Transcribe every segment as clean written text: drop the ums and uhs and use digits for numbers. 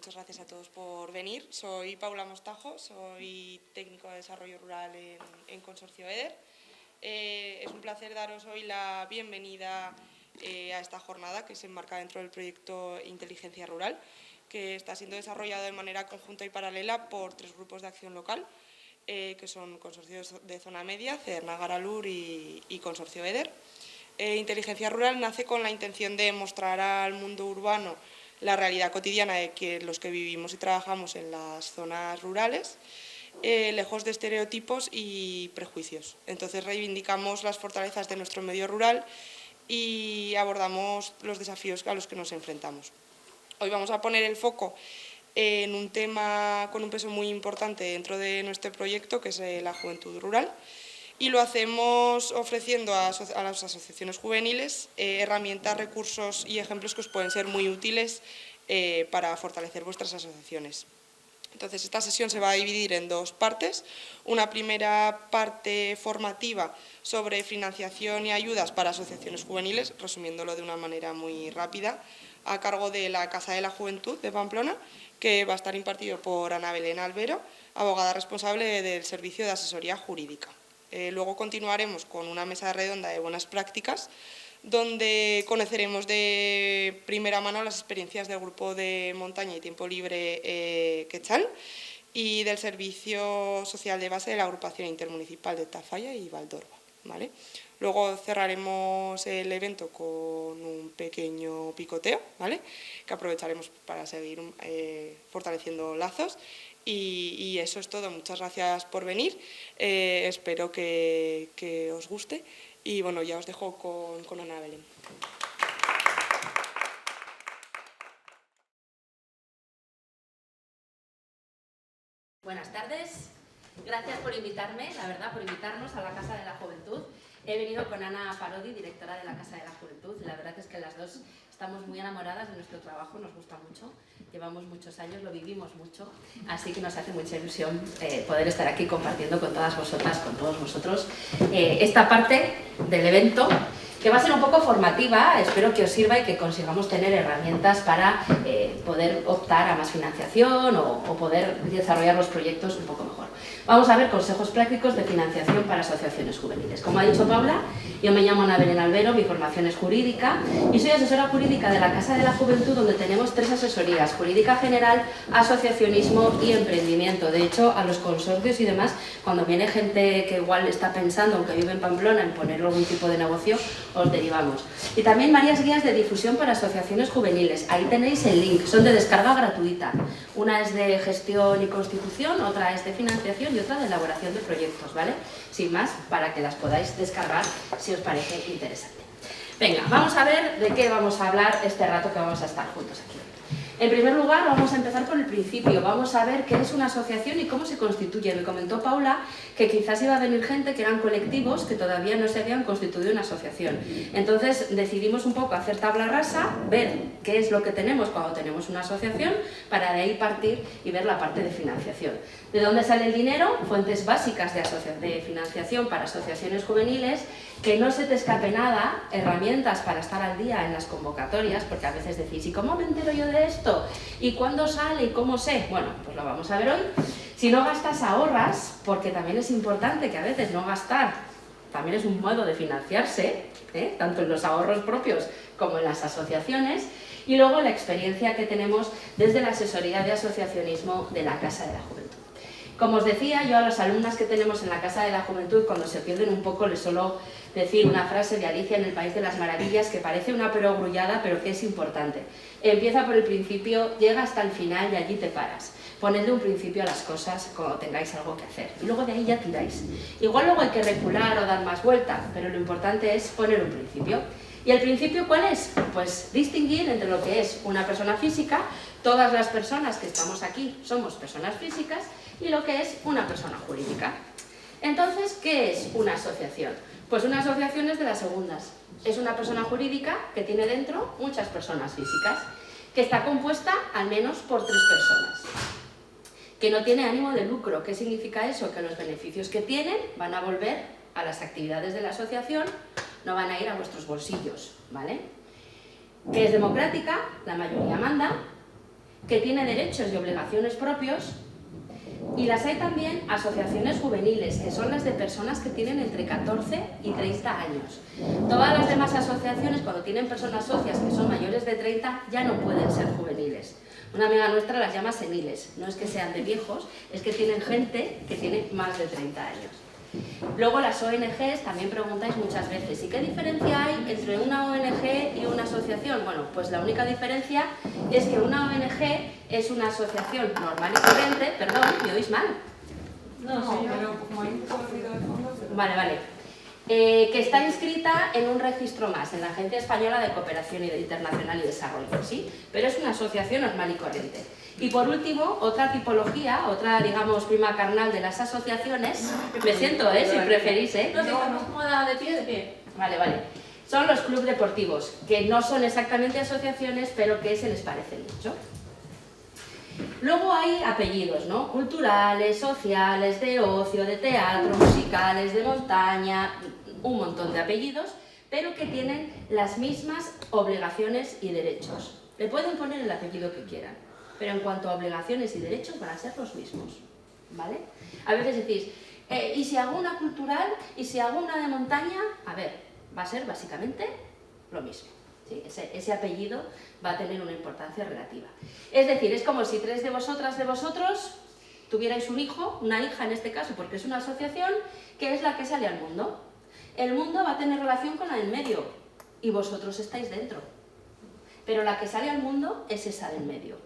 muchas gracias a todos por venir. Soy Paula Mostajo, soy técnico de desarrollo rural en Consorcio EDER. Es un placer daros hoy la bienvenida a esta jornada que se enmarca dentro del proyecto Inteligencia Rural, que está siendo desarrollado de manera conjunta y paralela por 3 grupos de acción local, que son Consorcio de Zona Media, Cederna-Garalur y Consorcio EDER. Inteligencia Rural nace con la intención de mostrar al mundo urbano la realidad cotidiana de los que vivimos y trabajamos en las zonas rurales, lejos de estereotipos y prejuicios. Entonces reivindicamos las fortalezas de nuestro medio rural y abordamos los desafíos a los que nos enfrentamos. Hoy vamos a poner el foco en un tema con un peso muy importante dentro de nuestro proyecto, que es la juventud rural, y lo hacemos ofreciendo a las asociaciones juveniles herramientas, recursos y ejemplos que os pueden ser muy útiles para fortalecer vuestras asociaciones. Entonces, esta sesión se va a dividir en 2 partes. Una primera parte formativa sobre financiación y ayudas para asociaciones juveniles, resumiéndolo de una manera muy rápida, a cargo de la Casa de la Juventud de Pamplona, que va a estar impartido por Ana Belén Albero, abogada responsable del Servicio de Asesoría Jurídica. Luego continuaremos con una mesa redonda de buenas prácticas, donde conoceremos de primera mano las experiencias del Grupo de Montaña y Tiempo Libre Quetzal y del Servicio Social de Base de la Agrupación Intermunicipal de Tafalla y Valdorba, ¿vale? Luego cerraremos el evento con un pequeño picoteo, ¿vale?, que aprovecharemos para seguir fortaleciendo lazos. Y eso es todo. Muchas gracias por venir. Espero que os guste. Y bueno, ya os dejo con Ana Belén. Buenas tardes. Gracias por invitarme, la verdad, por invitarnos a la Casa de la Juventud. He venido con Ana Parodi, directora de la Casa de la Juventud. La verdad es que las dos estamos muy enamoradas de nuestro trabajo, nos gusta mucho. Llevamos muchos años, lo vivimos mucho, así que nos hace mucha ilusión poder estar aquí compartiendo con todas vosotras, con todos vosotros, esta parte del evento, que va a ser un poco formativa. Espero que os sirva y que consigamos tener herramientas para poder optar a más financiación o poder desarrollar los proyectos un poco mejor. Vamos a ver consejos prácticos de financiación para asociaciones juveniles. Como ha dicho Paula, yo me llamo Ana Belén Albero, mi formación es jurídica y soy asesora jurídica de la Casa de la Juventud, donde tenemos 3 asesorías: jurídica general, asociacionismo y emprendimiento. De hecho, a los consorcios y demás, cuando viene gente que igual está pensando, aunque vive en Pamplona, en poner algún tipo de negocio, os derivamos. Y también varias guías de difusión para asociaciones juveniles. Ahí tenéis el link, son de descarga gratuita. Una es de gestión y constitución, otra es de financiación y otra de elaboración de proyectos, ¿vale? Sin más, para que las podáis descargar si os parece interesante. Venga, vamos a ver de qué vamos a hablar este rato que vamos a estar juntos aquí. En primer lugar, vamos a empezar por el principio. Vamos a ver qué es una asociación y cómo se constituye. Me comentó Paula que quizás iba a venir gente que eran colectivos que todavía no se habían constituido en asociación. Entonces decidimos un poco hacer tabla rasa, ver qué es lo que tenemos cuando tenemos una asociación, para de ahí partir y ver la parte de financiación. ¿De dónde sale el dinero? Fuentes básicas de financiación para asociaciones juveniles. Que no se te escape nada, herramientas para estar al día en las convocatorias, porque a veces decís, ¿y cómo me entero yo de esto? ¿Y cuándo sale? ¿Y cómo sé? Bueno, pues lo vamos a ver hoy. Si no gastas, ahorras, porque también es importante que a veces no gastar también es un modo de financiarse, tanto en los ahorros propios como en las asociaciones. Y luego la experiencia que tenemos desde la asesoría de asociacionismo de la Casa de la Juventud. Como os decía, yo a las alumnas que tenemos en la Casa de la Juventud, cuando se pierden un poco, les suelo decir una frase de Alicia en el País de las Maravillas, que parece una perogrullada, pero que es importante. Empieza por el principio, llega hasta el final y allí te paras. Ponedle un principio a las cosas cuando tengáis algo que hacer. Y luego de ahí ya tiráis. Igual luego hay que recular o dar más vuelta, pero lo importante es poner un principio. ¿Y el principio cuál es? Pues distinguir entre lo que es una persona física, todas las personas que estamos aquí somos personas físicas, y lo que es una persona jurídica. Entonces, ¿qué es una asociación? Pues una asociación es de las segundas. Es una persona jurídica que tiene dentro muchas personas físicas, que está compuesta al menos por 3 personas, que no tiene ánimo de lucro. ¿Qué significa eso? Que los beneficios que tienen van a volver a las actividades de la asociación, no van a ir a vuestros bolsillos, ¿vale? Que es democrática, la mayoría manda, que tiene derechos y obligaciones propios, y las hay también asociaciones juveniles, que son las de personas que tienen entre 14 y 30 años. Todas las demás asociaciones, cuando tienen personas socias que son mayores de 30, ya no pueden ser juveniles. Una amiga nuestra las llama seniles, no es que sean de viejos, es que tienen gente que tiene más de 30 años. Luego las ONGs, también preguntáis muchas veces, ¿y qué diferencia hay entre una ONG y una asociación? Bueno, pues la única diferencia es que una ONG es una asociación normal y corriente, perdón, ¿me oís mal? No, sí, pero como hay un poco de ruido de fondo... Vale. Que está inscrita en un registro más, en la Agencia Española de Cooperación Internacional y Desarrollo, ¿sí? Pero es una asociación normal y corriente. Y por último, otra tipología, otra, digamos, prima carnal de las asociaciones, me siento, si preferís, No, si estamos cómoda de pie. Vale. Son los clubes deportivos, que no son exactamente asociaciones, pero que se les parece mucho. Luego hay apellidos, ¿no? Culturales, sociales, de ocio, de teatro, musicales, de montaña, un montón de apellidos, pero que tienen las mismas obligaciones y derechos. Le pueden poner el apellido que quieran, pero en cuanto a obligaciones y derechos van a ser los mismos, ¿vale? A veces decís, ¿y si hago una cultural? ¿Y si hago una de montaña? A ver, va a ser básicamente lo mismo. ¿Sí? Ese apellido va a tener una importancia relativa. Es decir, es como si 3 de vosotras, de vosotros, tuvierais un hijo, una hija en este caso, porque es una asociación, que es la que sale al mundo. El mundo va a tener relación con la del medio, y vosotros estáis dentro. Pero la que sale al mundo es esa del medio.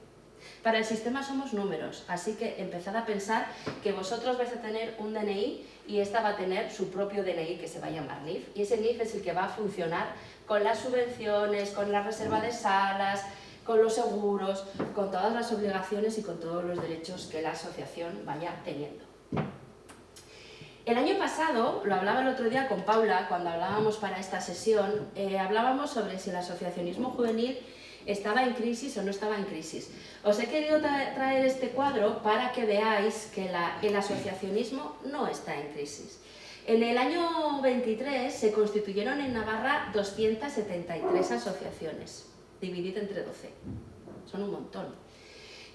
Para el sistema somos números, así que empezad a pensar que vosotros vais a tener un DNI y esta va a tener su propio DNI que se va a llamar NIF, y ese NIF es el que va a funcionar con las subvenciones, con la reserva de salas, con los seguros, con todas las obligaciones y con todos los derechos que la asociación vaya teniendo. El año pasado, lo hablaba el otro día con Paula, cuando hablábamos para esta sesión, hablábamos sobre si el asociacionismo juvenil estaba en crisis o no estaba en crisis. Os he querido traer este cuadro para que veáis que el asociacionismo no está en crisis. En el año 23 se constituyeron en Navarra 273 asociaciones, dividido entre 12. Son un montón.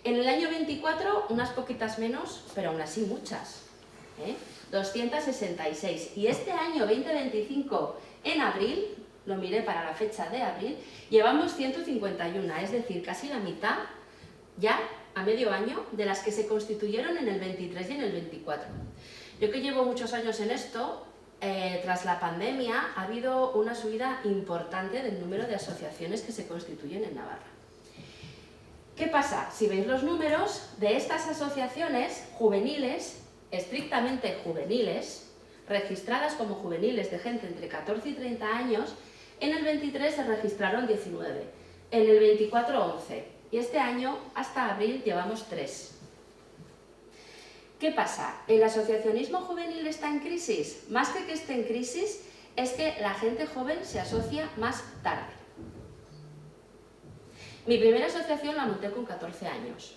En el año 24, unas poquitas menos, pero aún así muchas. 266. Y este año 2025, en abril, lo miré para la fecha de abril, llevamos 151, es decir, casi la mitad, ya a medio año, de las que se constituyeron en el 23 y en el 24. Yo que llevo muchos años en esto, tras la pandemia ha habido una subida importante del número de asociaciones que se constituyen en Navarra. ¿Qué pasa? Si veis los números de estas asociaciones juveniles, estrictamente juveniles, registradas como juveniles de gente entre 14 y 30 años, en el 23 se registraron 19, en el 24 11, y este año hasta abril llevamos 3. ¿Qué pasa? ¿El asociacionismo juvenil está en crisis? Más que esté en crisis, es que la gente joven se asocia más tarde. Mi primera asociación la monté con 14 años.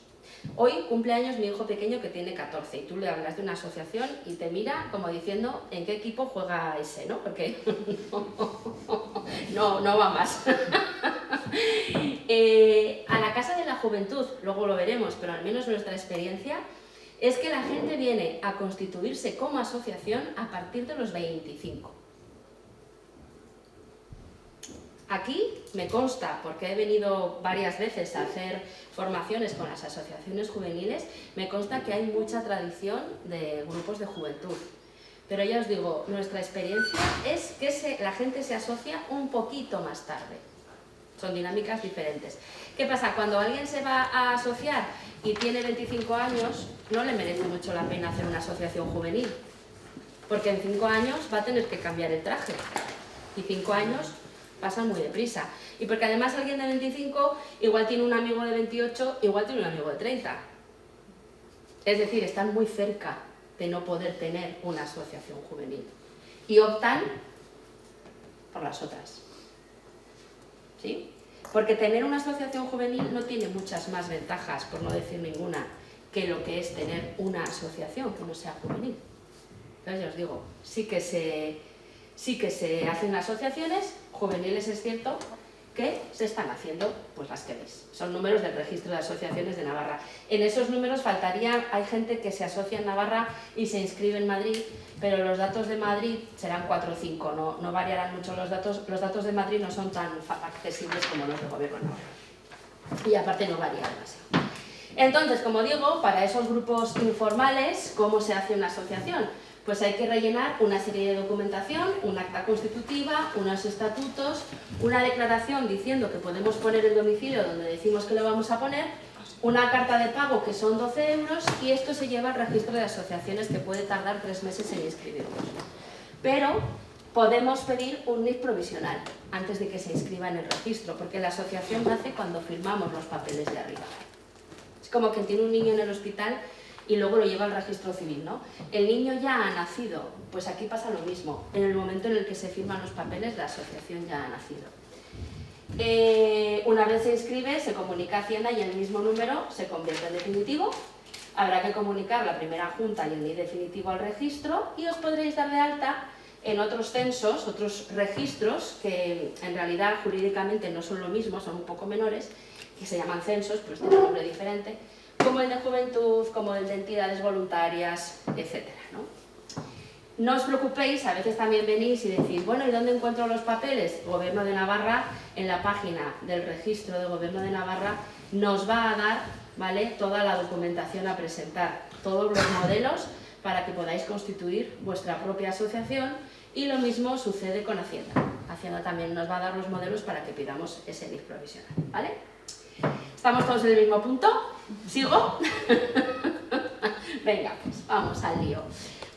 Hoy cumple años mi hijo pequeño que tiene 14 y tú le hablas de una asociación y te mira como diciendo en qué equipo juega ese, ¿no? Porque no va más. A la Casa de la Juventud, luego lo veremos, pero al menos nuestra experiencia es que la gente viene a constituirse como asociación a partir de los 25. Aquí me consta, porque he venido varias veces a hacer formaciones con las asociaciones juveniles, me consta que hay mucha tradición de grupos de juventud. Pero ya os digo, nuestra experiencia es que la gente se asocia un poquito más tarde. Son dinámicas diferentes. ¿Qué pasa? Cuando alguien se va a asociar y tiene 25 años, no le merece mucho la pena hacer una asociación juvenil. Porque en 5 años va a tener que cambiar el traje. Y 5 años pasan muy deprisa. Y porque además alguien de 25 igual tiene un amigo de 28, igual tiene un amigo de 30. Es decir, están muy cerca de no poder tener una asociación juvenil. Y optan por las otras. ¿Sí? Porque tener una asociación juvenil no tiene muchas más ventajas, por no decir ninguna, que lo que es tener una asociación que no sea juvenil. Entonces ya os digo, sí que se hacen asociaciones juveniles, es cierto, que se están haciendo, pues las que veis. Son números del Registro de Asociaciones de Navarra. En esos números faltaría, hay gente que se asocia en Navarra y se inscribe en Madrid, pero los datos de Madrid serán 4 o 5, no variarán mucho los datos. Los datos de Madrid no son tan accesibles como los del Gobierno de Navarra. Y aparte no varía demasiado. Entonces, como digo, para esos grupos informales, ¿cómo se hace una asociación? Pues hay que rellenar una serie de documentación, un acta constitutiva, unos estatutos, una declaración diciendo que podemos poner el domicilio donde decimos que lo vamos a poner, una carta de pago que son 12 euros y esto se lleva al registro de asociaciones que puede tardar 3 meses en inscribirnos. Pero podemos pedir un NIF provisional antes de que se inscriba en el registro, porque la asociación nace cuando firmamos los papeles de arriba. Es como quien tiene un niño en el hospital y luego lo lleva al registro civil, ¿no? El niño ya ha nacido, pues aquí pasa lo mismo. En el momento en el que se firman los papeles, la asociación ya ha nacido. Una vez se inscribe, se comunica a Hacienda y el mismo número se convierte en definitivo. Habrá que comunicar la primera junta y el NIF definitivo al registro y os podréis dar de alta en otros censos, otros registros que en realidad jurídicamente no son lo mismo, son un poco menores, que se llaman censos, pero tienen un nombre diferente, como el de juventud, como el de entidades voluntarias, etc., ¿no? No os preocupéis, a veces también venís y decís, bueno, ¿y dónde encuentro los papeles? Gobierno de Navarra, en la página del registro de Gobierno de Navarra, nos va a dar, ¿vale?, toda la documentación a presentar, todos los modelos para que podáis constituir vuestra propia asociación y lo mismo sucede con Hacienda. Hacienda también nos va a dar los modelos para que pidamos ese NIF provisional, ¿vale? ¿Estamos todos en el mismo punto? ¿Sigo? Venga, pues vamos al lío.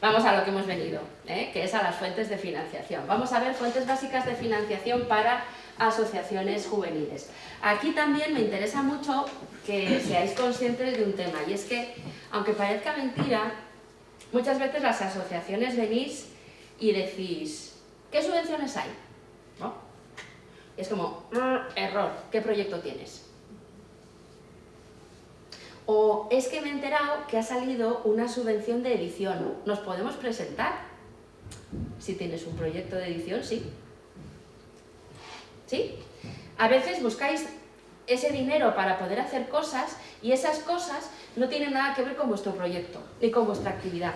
Vamos a lo que hemos venido, que es a las fuentes de financiación. Vamos a ver fuentes básicas de financiación para asociaciones juveniles. Aquí también me interesa mucho que seáis conscientes de un tema, y es que, aunque parezca mentira, muchas veces las asociaciones venís y decís, ¿qué subvenciones hay? ¿No? Es como, error, ¿qué proyecto tienes? O es que me he enterado que ha salido una subvención de edición, ¿nos podemos presentar? Si tienes un proyecto de edición, sí. ¿Sí? A veces buscáis ese dinero para poder hacer cosas y esas cosas no tienen nada que ver con vuestro proyecto ni con vuestra actividad.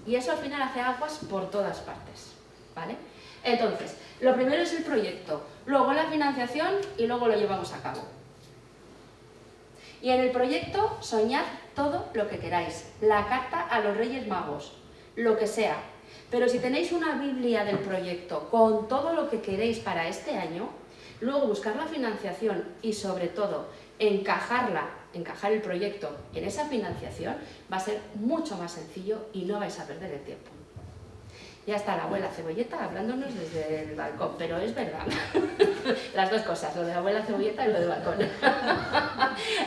Y eso al final hace aguas por todas partes, ¿vale? Entonces, lo primero es el proyecto, luego la financiación y luego lo llevamos a cabo. Y en el proyecto soñad todo lo que queráis, la carta a los Reyes Magos, lo que sea. Pero si tenéis una Biblia del proyecto con todo lo que queréis para este año, luego buscar la financiación y sobre todo encajar el proyecto en esa financiación va a ser mucho más sencillo y no vais a perder el tiempo. Ya está la abuela Cebolleta hablándonos desde el balcón, pero es verdad. Las dos cosas, lo de la abuela Cebolleta y lo del balcón.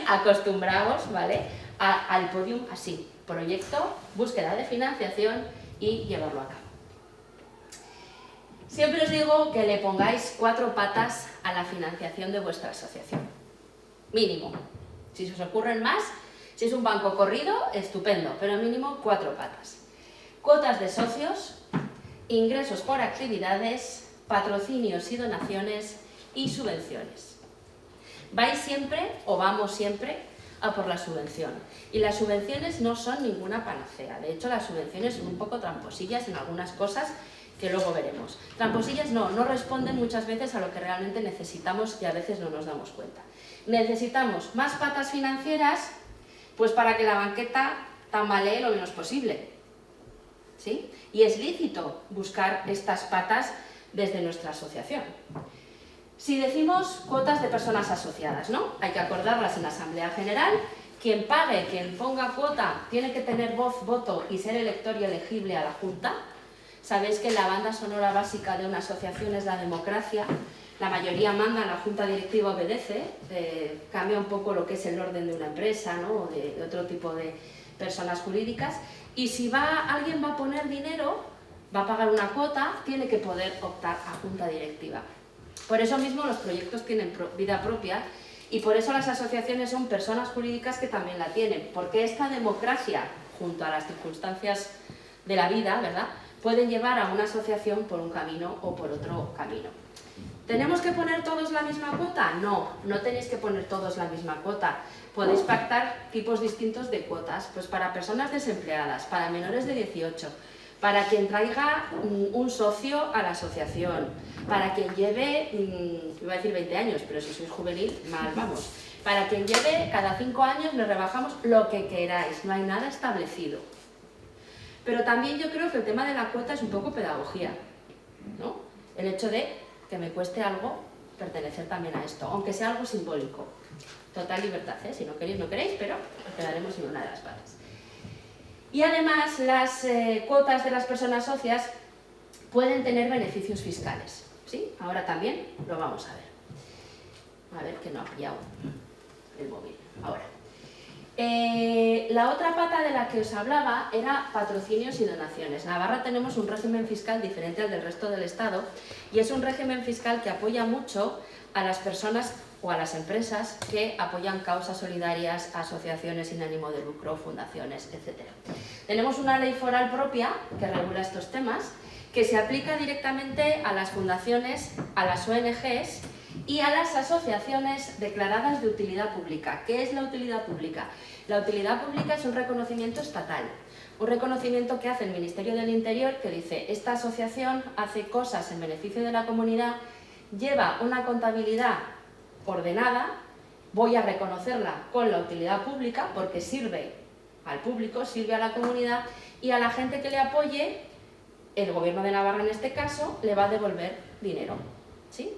Acostumbraos, ¿vale?, al podium así. Proyecto, búsqueda de financiación y llevarlo a cabo. Siempre os digo que le pongáis 4 patas a la financiación de vuestra asociación. Mínimo. Si se os ocurren más, si es un banco corrido, estupendo, pero mínimo 4 patas. Cuotas de socios, ingresos por actividades, patrocinios y donaciones y subvenciones. Vais siempre, o vamos siempre, a por la subvención. Y las subvenciones no son ninguna panacea. De hecho, las subvenciones son un poco tramposillas en algunas cosas que luego veremos. Tramposillas no responden muchas veces a lo que realmente necesitamos y a veces no nos damos cuenta. Necesitamos más patas financieras, pues para que la banqueta tambalee lo menos posible. ¿Sí? Y es lícito buscar estas patas desde nuestra asociación. Si decimos cuotas de personas asociadas, ¿no? Hay que acordarlas en la Asamblea General. Quien pague, quien ponga cuota, tiene que tener voz, voto y ser elector y elegible a la Junta. Sabéis que la banda sonora básica de una asociación es la democracia. La mayoría manda, la Junta Directiva obedece. Cambia un poco lo que es el orden de una empresa, ¿no?, o de otro tipo de personas jurídicas. Y si alguien va a poner dinero, va a pagar una cuota, tiene que poder optar a Junta Directiva. Por eso mismo los proyectos tienen vida propia y por eso las asociaciones son personas jurídicas que también la tienen, porque esta democracia, junto a las circunstancias de la vida, ¿verdad?, pueden llevar a una asociación por un camino o por otro camino. ¿Tenemos que poner todos la misma cuota? No, no tenéis que poner todos la misma cuota. Podéis pactar tipos distintos de cuotas, pues para personas desempleadas, para menores de 18, para quien traiga un socio a la asociación, para quien lleve, iba a decir 20 años, pero si sois juvenil, mal vamos. Para quien lleve, cada 5 años le rebajamos lo que queráis, no hay nada establecido. Pero también yo creo que el tema de la cuota es un poco pedagogía, ¿no? El hecho de que me cueste algo pertenecer también a esto, aunque sea algo simbólico. Total libertad, ¿eh? Si no queréis, no queréis, pero nos quedaremos sin una de las partes. Y además las cuotas de las personas socias pueden tener beneficios fiscales, ¿sí? Ahora también lo vamos a ver. A ver que no ha pillado el móvil. Ahora. La otra pata de la que os hablaba era patrocinios y donaciones. En Navarra tenemos un régimen fiscal diferente al del resto del Estado y es un régimen fiscal que apoya mucho a las personas o a las empresas que apoyan causas solidarias, asociaciones sin ánimo de lucro, fundaciones, etc. Tenemos una ley foral propia que regula estos temas, que se aplica directamente a las fundaciones, a las ONGs y a las asociaciones declaradas de utilidad pública. ¿Qué es la utilidad pública? La utilidad pública es un reconocimiento estatal, un reconocimiento que hace el Ministerio del Interior que dice: esta asociación hace cosas en beneficio de la comunidad, lleva una contabilidad ordenada, voy a reconocerla con la utilidad pública porque sirve al público, sirve a la comunidad y a la gente que le apoye, el Gobierno de Navarra en este caso, le va a devolver dinero, ¿sí?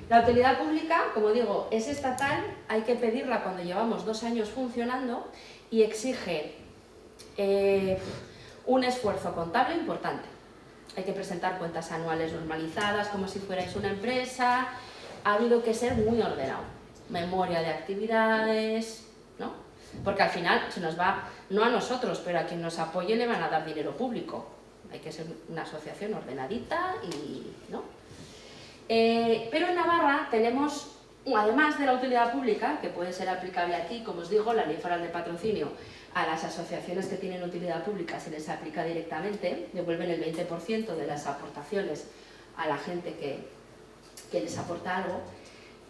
La utilidad pública, como digo, es estatal, hay que pedirla cuando llevamos 2 años funcionando y exige un esfuerzo contable importante. Hay que presentar cuentas anuales normalizadas como si fuerais una empresa. Ha habido que ser muy ordenado, memoria de actividades, ¿no? Porque al final se nos va, no a nosotros, pero a quien nos apoye le van a dar dinero público. Hay que ser una asociación ordenadita y, ¿no? Pero en Navarra tenemos, además de la utilidad pública, que puede ser aplicable aquí, como os digo, la ley foral de patrocinio, a las asociaciones que tienen utilidad pública se les aplica directamente, devuelven el 20% de las aportaciones a la gente que les aporta algo.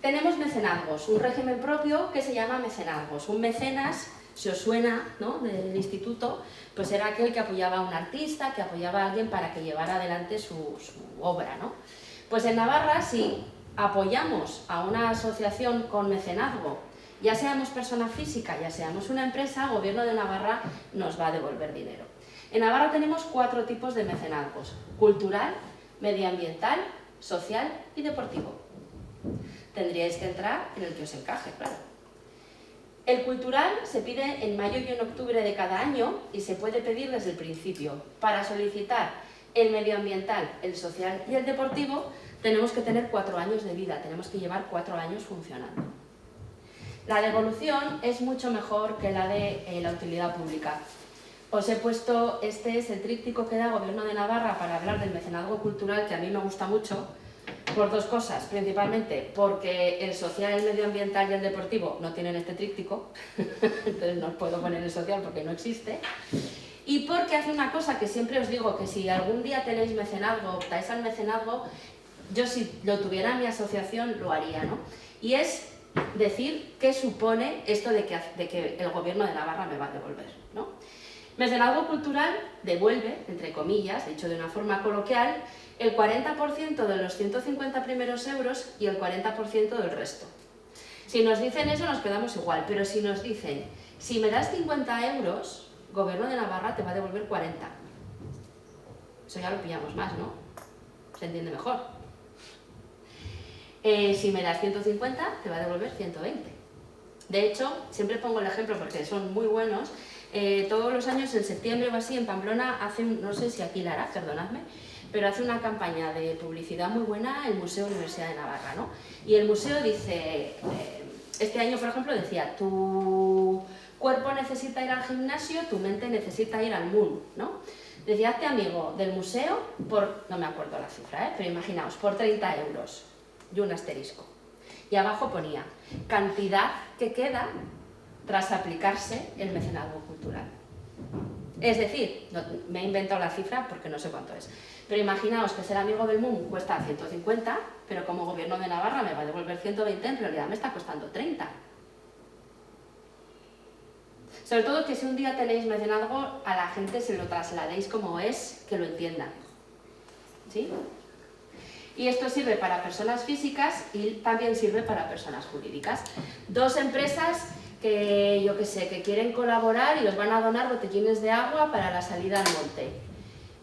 Tenemos mecenazgos, un régimen propio que se llama mecenazgos. Un mecenas, si os suena, ¿no?, del instituto, pues era aquel que apoyaba a un artista, que apoyaba a alguien para que llevara adelante su obra, ¿no? Pues en Navarra, si apoyamos a una asociación con mecenazgo, ya seamos persona física, ya seamos una empresa, el Gobierno de Navarra nos va a devolver dinero. En Navarra tenemos 4 tipos de mecenazgos: cultural, medioambiental, social y deportivo. Tendríais que entrar en el que os encaje, claro. El cultural se pide en mayo y en octubre de cada año y se puede pedir desde el principio. Para solicitar el medioambiental, el social y el deportivo tenemos que tener 4 años de vida, tenemos que llevar 4 años funcionando. La devolución es mucho mejor que la de la utilidad pública. Os he puesto, este es el tríptico que da el Gobierno de Navarra para hablar del mecenazgo cultural, que a mí me gusta mucho, por 2 cosas, principalmente porque el social, el medioambiental y el deportivo no tienen este tríptico, entonces no os puedo poner el social porque no existe, y porque hace una cosa que siempre os digo, que si algún día tenéis mecenazgo, optáis al mecenazgo, yo si lo tuviera en mi asociación lo haría, ¿no? Y es decir qué supone esto de que el Gobierno de Navarra me va a devolver, ¿no? Mecenazgo cultural devuelve, entre comillas, dicho de una forma coloquial, el 40% de los 150 primeros euros y el 40% del resto. Si nos dicen eso nos quedamos igual, pero si nos dicen, si me das 50 euros, Gobierno de Navarra te va a devolver 40. Eso ya lo pillamos más, ¿no? Se entiende mejor. Si me das 150, te va a devolver 120. De hecho, siempre pongo el ejemplo porque son muy buenos. Todos los años, en septiembre o así, en Pamplona, hacen, no sé si aquí la hará, perdonadme, pero hace una campaña de publicidad muy buena el Museo Universidad de Navarra, ¿no? Y el museo dice, este año, por ejemplo, decía, tu cuerpo necesita ir al gimnasio, tu mente necesita ir al MUN, ¿no? Decía, hazte amigo del museo por, no me acuerdo la cifra, pero imaginaos, por 30 euros y un asterisco. Y abajo ponía, cantidad que queda tras aplicarse el mecenazgo cultural. Es decir, me he inventado la cifra porque no sé cuánto es, pero imaginaos que ser amigo del MUM cuesta 150, pero como Gobierno de Navarra me va a devolver 120, en realidad me está costando 30. Sobre todo que si un día tenéis mecenazgo, a la gente se lo trasladéis como es, que lo entiendan. ¿Sí? Y esto sirve para personas físicas y también sirve para personas jurídicas. Dos empresas que, yo qué sé, que quieren colaborar y os van a donar botellines de agua para la salida al monte.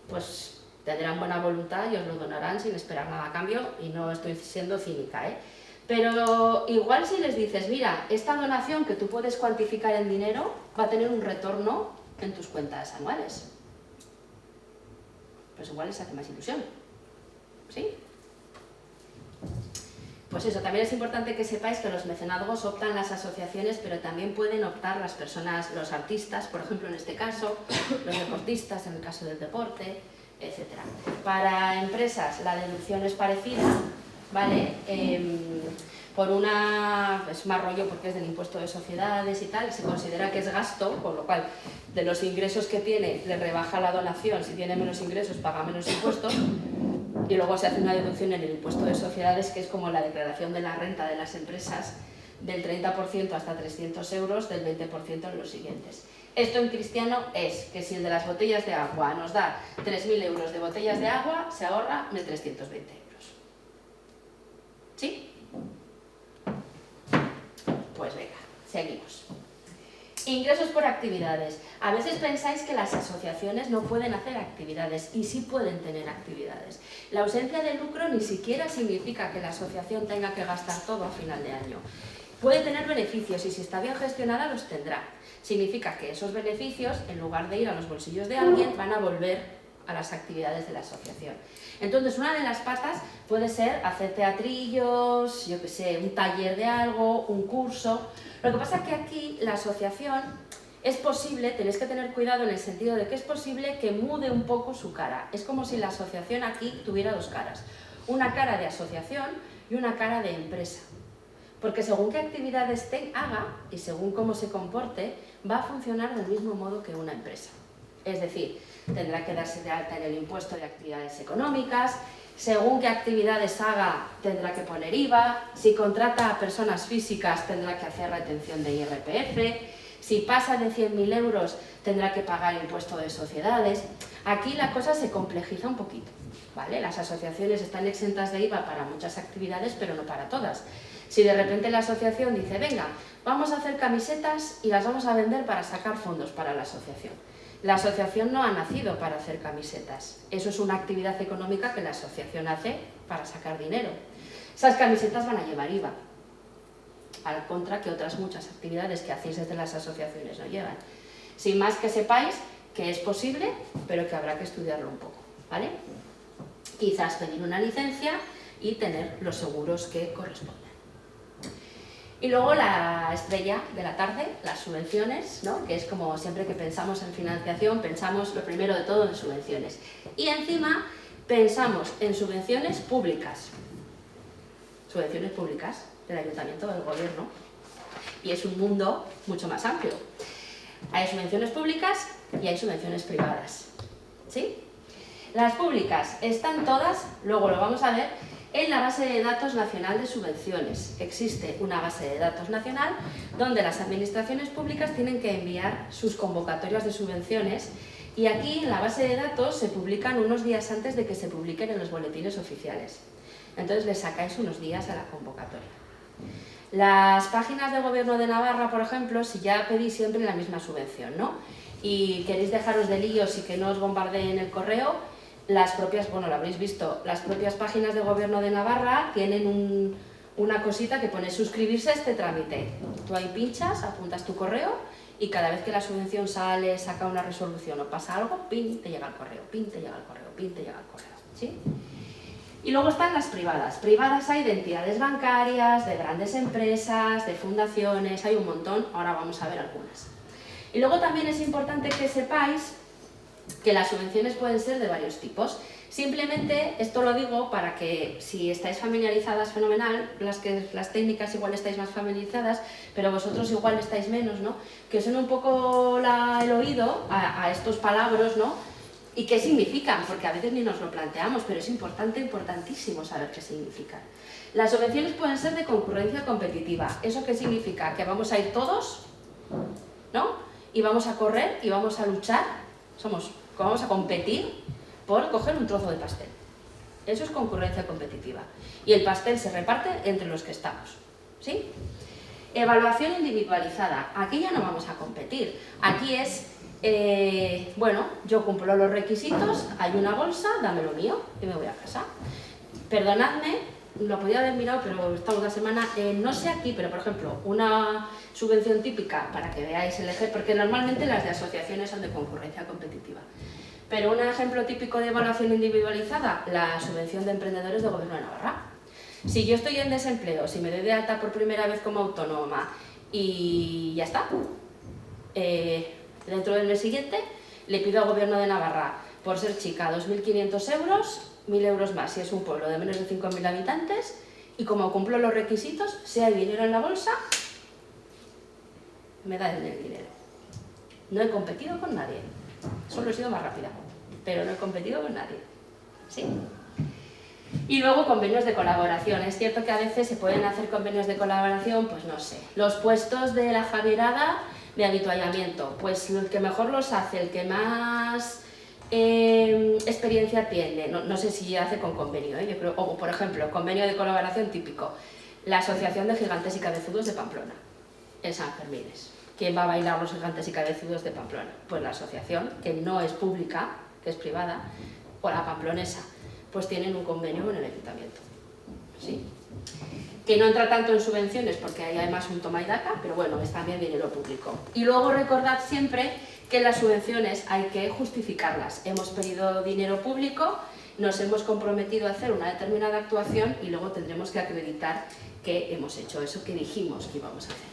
Pues tendrán buena voluntad y os lo donarán sin esperar nada a cambio, y no estoy siendo cínica, ¿eh? Pero igual si les dices, mira, esta donación que tú puedes cuantificar en dinero va a tener un retorno en tus cuentas anuales. Pues igual les hace más ilusión. ¿Sí? Pues eso, también es importante que sepáis que los mecenazgos optan las asociaciones, pero también pueden optar las personas, los artistas, por ejemplo en este caso, los deportistas en el caso del deporte, etc. Para empresas la deducción es parecida, ¿vale? Por una, es más rollo porque es del impuesto de sociedades y tal, se considera que es gasto, con lo cual de los ingresos que tiene le rebaja la donación, si tiene menos ingresos paga menos impuestos, y luego se hace una deducción en el impuesto de sociedades, que es como la declaración de la renta de las empresas, del 30% hasta 300 euros, del 20% en los siguientes. Esto en cristiano es que si el de las botellas de agua nos da 3.000 euros de botellas de agua, se ahorra 1.320 euros. ¿Sí? Pues venga, seguimos. Ingresos por actividades. A veces pensáis que las asociaciones no pueden hacer actividades, y sí pueden tener actividades. La ausencia de lucro ni siquiera significa que la asociación tenga que gastar todo a final de año. Puede tener beneficios y si está bien gestionada los tendrá. Significa que esos beneficios, en lugar de ir a los bolsillos de alguien, van a volver a las actividades de la asociación. Entonces, una de las patas puede ser hacer teatrillos, yo qué sé, un taller de algo, un curso. Lo que pasa es que aquí la asociación es posible, tenéis que tener cuidado en el sentido de que es posible que mude un poco su cara. Es como si la asociación aquí tuviera dos caras. Una cara de asociación y una cara de empresa. Porque según qué actividades haga y según cómo se comporte, va a funcionar del mismo modo que una empresa. Es decir, tendrá que darse de alta en el impuesto de actividades económicas, según qué actividades haga tendrá que poner IVA, si contrata a personas físicas tendrá que hacer retención de IRPF, si pasa de 100.000 euros tendrá que pagar impuesto de sociedades. Aquí la cosa se complejiza un poquito, ¿vale? Las asociaciones están exentas de IVA para muchas actividades, pero no para todas. Si de repente la asociación dice, venga, vamos a hacer camisetas y las vamos a vender para sacar fondos para la asociación. La asociación no ha nacido para hacer camisetas. Eso es una actividad económica que la asociación hace para sacar dinero. Esas camisetas van a llevar IVA, al contra que otras muchas actividades que hacéis desde las asociaciones no llevan. Sin más, que sepáis que es posible, pero que habrá que estudiarlo un poco, ¿vale? Quizás pedir una licencia y tener los seguros que corresponden. Y luego la estrella de la tarde, las subvenciones, ¿no? Que es como siempre que pensamos en financiación, pensamos lo primero de todo en subvenciones. Y encima pensamos en subvenciones públicas. Subvenciones públicas del ayuntamiento, del gobierno. Y es un mundo mucho más amplio. Hay subvenciones públicas y hay subvenciones privadas. ¿Sí? Las públicas están todas, luego lo vamos a ver, en la base de datos nacional de subvenciones. Existe una base de datos nacional donde las administraciones públicas tienen que enviar sus convocatorias de subvenciones, y aquí en la base de datos se publican unos días antes de que se publiquen en los boletines oficiales. Entonces le sacáis unos días a la convocatoria. Las páginas de Gobierno de Navarra, por ejemplo, si ya pedís siempre la misma subvención, ¿no? Y queréis dejaros de líos y que no os bombardeen el correo, las propias, bueno, lo habréis visto, las propias páginas de Gobierno de Navarra tienen una cosita que pone suscribirse a este trámite. Tú ahí pinchas, apuntas tu correo y cada vez que la subvención sale, saca una resolución o pasa algo, pin, te llega el correo, pin, te llega el correo, pin, te llega el correo, ¿sí? Y luego están las privadas. Privadas hay de entidades bancarias, de grandes empresas, de fundaciones, hay un montón, ahora vamos a ver algunas. Y luego también es importante que sepáis que las subvenciones pueden ser de varios tipos. Simplemente esto lo digo para que si estáis familiarizadas, fenomenal, las técnicas igual estáis más familiarizadas, pero vosotros igual estáis menos, ¿no? Que os suene un poco el oído a estos palabras, ¿no? Y qué significan, porque a veces ni nos lo planteamos, pero es importantísimo saber qué significan. Las subvenciones pueden ser de concurrencia competitiva. ¿Eso qué significa? Que vamos a ir todos, ¿no? Y vamos a correr y vamos a luchar, vamos a competir por coger un trozo de pastel. Eso es concurrencia competitiva. Y el pastel se reparte entre los que estamos, ¿sí? Evaluación individualizada. Aquí ya no vamos a competir. Aquí es, bueno, yo cumplo los requisitos, hay una bolsa, dame lo mío y me voy a casa. Perdonadme, lo podía haber mirado, pero estamos la semana, no sé aquí, pero por ejemplo, una subvención típica, para que veáis el ejemplo, porque normalmente las de asociaciones son de concurrencia competitiva. Pero un ejemplo típico de evaluación individualizada, la subvención de emprendedores del Gobierno de Navarra. Si yo estoy en desempleo, si me doy de alta por primera vez como autónoma y ya está, dentro del mes siguiente le pido al Gobierno de Navarra, por ser chica, 2.500 euros, 1.000 euros más si es un pueblo de menos de 5.000 habitantes, y como cumplo los requisitos, si hay dinero en la bolsa, me dan el dinero. No he competido con nadie, solo he sido más rápida, pero no he competido con nadie. ¿Sí? Y luego convenios de colaboración. Es cierto que a veces se pueden hacer convenios de colaboración, pues no sé, los puestos de la Javierada de habituallamiento, pues el que mejor los hace, el que más experiencia tiene, no sé si hace con convenio, yo creo, o por ejemplo, convenio de colaboración típico, la Asociación de Gigantes y Cabezudos de Pamplona, en San Fermines. ¿Quién va a bailar los gigantes y cabezudos de Pamplona? Pues la asociación, que no es pública, que es privada, o la pamplonesa, pues tienen un convenio con el ayuntamiento. ¿Sí? Que no entra tanto en subvenciones porque hay además un toma y daca, pero bueno, es también dinero público. Y luego recordad siempre que las subvenciones hay que justificarlas. Hemos pedido dinero público, nos hemos comprometido a hacer una determinada actuación y luego tendremos que acreditar que hemos hecho eso que dijimos que íbamos a hacer.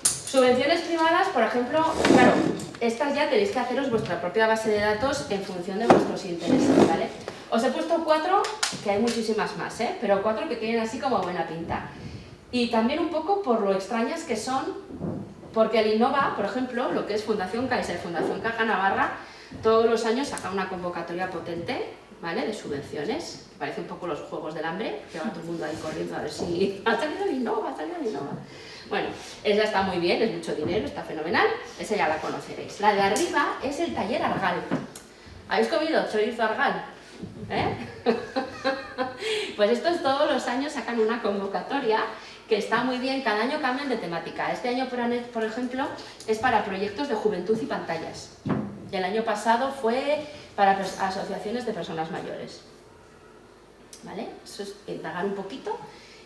Subvenciones privadas, por ejemplo, claro, estas ya tenéis que haceros vuestra propia base de datos en función de vuestros intereses, ¿vale? Os he puesto 4, que hay muchísimas más, pero 4 que tienen así como buena pinta. Y también un poco por lo extrañas que son, porque el Innova, por ejemplo, lo que es Fundación Caixa y Fundación Caja Navarra, todos los años saca una convocatoria potente, ¿vale?, de subvenciones. Parece un poco los Juegos del Hambre, que va todo el mundo ahí corriendo a ver si ha salido el Innova, ha salido el Innova. Bueno, esa está muy bien, es mucho dinero, está fenomenal, esa ya la conoceréis. La de arriba es el taller Argal. ¿Habéis comido chorizo Argal? Pues estos todos los años sacan una convocatoria que está muy bien, cada año cambian de temática. Este año, por ejemplo, es para proyectos de juventud y pantallas. Y el año pasado fue para asociaciones de personas mayores. ¿Vale? Eso es indagar un poquito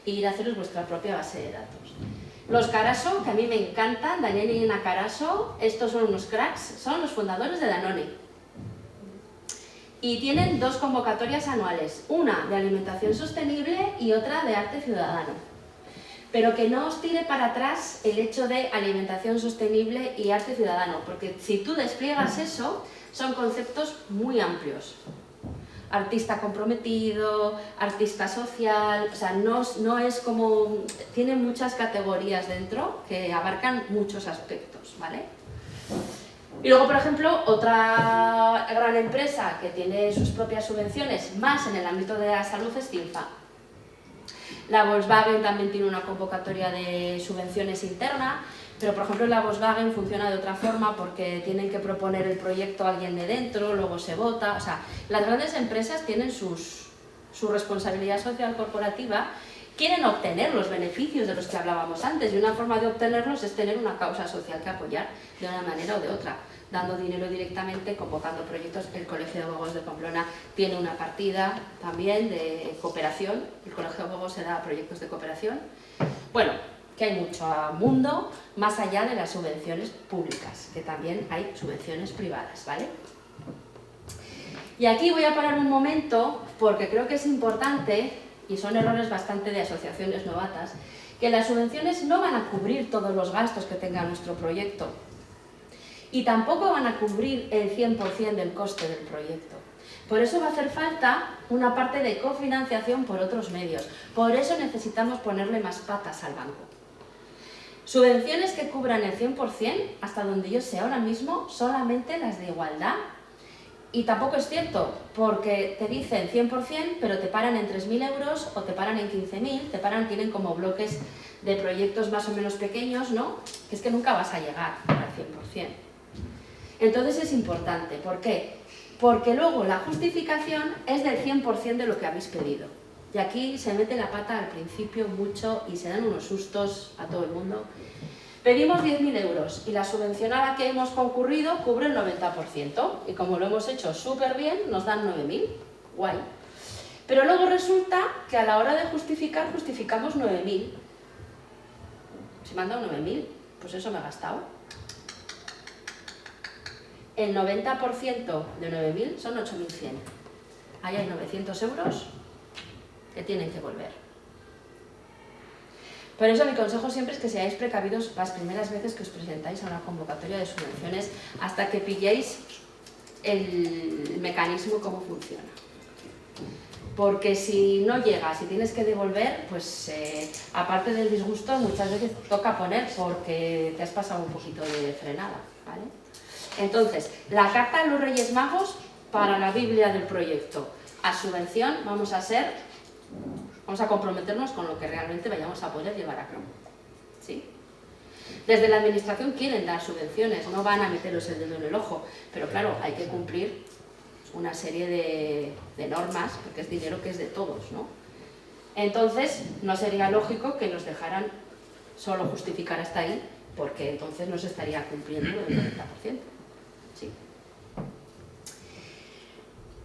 e ir a haceros vuestra propia base de datos. Los Caraso, que a mí me encantan, Daniel y Ana Caraso, estos son unos cracks, son los fundadores de Danone. Y tienen 2 convocatorias anuales, una de alimentación sostenible y otra de arte ciudadano. Pero que no os tire para atrás el hecho de alimentación sostenible y arte ciudadano, porque si tú despliegas eso, son conceptos muy amplios. Artista comprometido, artista social, o sea, no es como... Tiene muchas categorías dentro que abarcan muchos aspectos, ¿vale? Y luego, por ejemplo, otra gran empresa que tiene sus propias subvenciones, más en el ámbito de la salud, es Cinfa. La Volkswagen también tiene una convocatoria de subvenciones interna, pero por ejemplo la Volkswagen funciona de otra forma porque tienen que proponer el proyecto a alguien de dentro, luego se vota, o sea, las grandes empresas tienen su responsabilidad social corporativa, quieren obtener los beneficios de los que hablábamos antes y una forma de obtenerlos es tener una causa social que apoyar de una manera o de otra, dando dinero directamente, convocando proyectos. El Colegio de Abogos de Pamplona tiene una partida también de cooperación, el Colegio de Abogos se da a proyectos de cooperación. Bueno, que hay mucho mundo más allá de las subvenciones públicas, que también hay subvenciones privadas, ¿vale? Y aquí voy a parar un momento porque creo que es importante, y son errores bastante de asociaciones novatas, que las subvenciones no van a cubrir todos los gastos que tenga nuestro proyecto. y tampoco van a cubrir el 100% del coste del proyecto. Por eso va a hacer falta una parte de cofinanciación por otros medios. Por eso necesitamos ponerle más patas al banco. Subvenciones que cubran el 100%, hasta donde yo sé ahora mismo, solamente las de igualdad. Y tampoco es cierto, porque te dicen 100%, pero te paran en 3.000 euros o te paran en 15.000, tienen como bloques de proyectos más o menos pequeños, ¿no? Que es que nunca vas a llegar al 100%. Entonces es importante, ¿por qué? Porque luego la justificación es del 100% de lo que habéis pedido. Y aquí se mete la pata al principio mucho y se dan unos sustos a todo el mundo. Pedimos 10.000 euros y la subvención a la que hemos concurrido cubre el 90%. Y como lo hemos hecho súper bien, nos dan 9.000. Guay. Pero luego resulta que a la hora de justificar, justificamos 9.000. Si me han dado 9.000, pues eso me he gastado. El 90% de 9.000 son 8.100. Ahí hay 900 euros que tienen que volver. Por eso mi consejo siempre es que seáis precavidos las primeras veces que os presentáis a una convocatoria de subvenciones hasta que pilléis el mecanismo cómo funciona. Porque si no llegas y tienes que devolver, pues aparte del disgusto muchas veces toca poner porque te has pasado un poquito de frenada, ¿vale? Entonces, la carta de los Reyes Magos para la Biblia del proyecto. A subvención vamos a comprometernos con lo que realmente vayamos a poder llevar a cabo. ¿Sí? Desde la administración quieren dar subvenciones, no van a meteros el dedo en el ojo, pero claro, hay que cumplir una serie de normas, porque es dinero que es de todos, ¿no? Entonces, no sería lógico que nos dejaran solo justificar hasta ahí, porque entonces no se estaría cumpliendo el 90%. ¿Sí?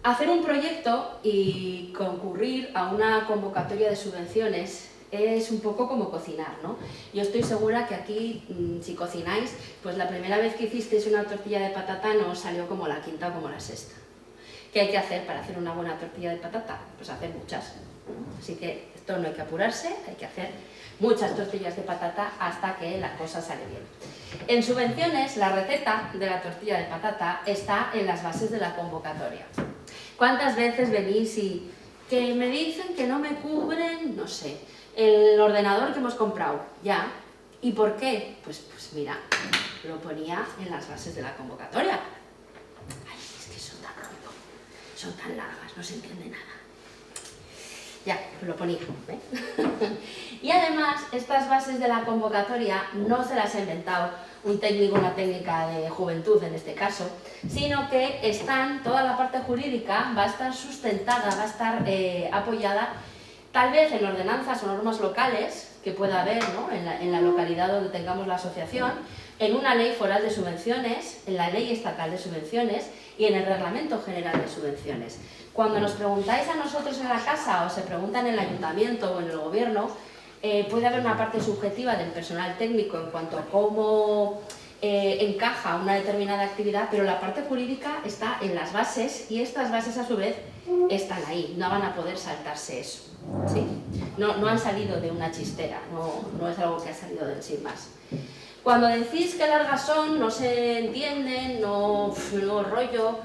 Hacer un proyecto y concurrir a una convocatoria de subvenciones es un poco como cocinar, ¿no? Yo estoy segura que aquí, si cocináis, pues la primera vez que hicisteis una tortilla de patata no os salió como la quinta o como la sexta. ¿Qué hay que hacer para hacer una buena tortilla de patata? Pues hacer muchas. Así que esto no hay que apurarse, hay que hacer muchas tortillas de patata hasta que la cosa sale bien. En subvenciones, la receta de la tortilla de patata está en las bases de la convocatoria. ¿Cuántas veces venís y que me dicen que no me cubren, no sé, el ordenador que hemos comprado? Ya. ¿Y por qué? Pues mira, lo ponía en las bases de la convocatoria. Ay, es que son tan rollo, son tan largas, no se entiende nada. Ya, pues lo ponía, ¿eh? Y además, estas bases de la convocatoria no se las ha inventado un técnico, una técnica de juventud en este caso, sino que toda la parte jurídica va a estar sustentada, va a estar apoyada tal vez en ordenanzas o normas locales que pueda haber, ¿no? en la localidad donde tengamos la asociación, en una ley foral de subvenciones, en la ley estatal de subvenciones y en el reglamento general de subvenciones. Cuando nos preguntáis a nosotros en la casa o se preguntan en el ayuntamiento o en el gobierno, puede haber una parte subjetiva del personal técnico en cuanto a cómo encaja una determinada actividad, pero la parte jurídica está en las bases y estas bases a su vez están ahí, no van a poder saltarse eso. ¿Sí? No han salido de una chistera, no es algo que ha salido del sin más. Cuando decís que largas son, no se entienden, no rollo.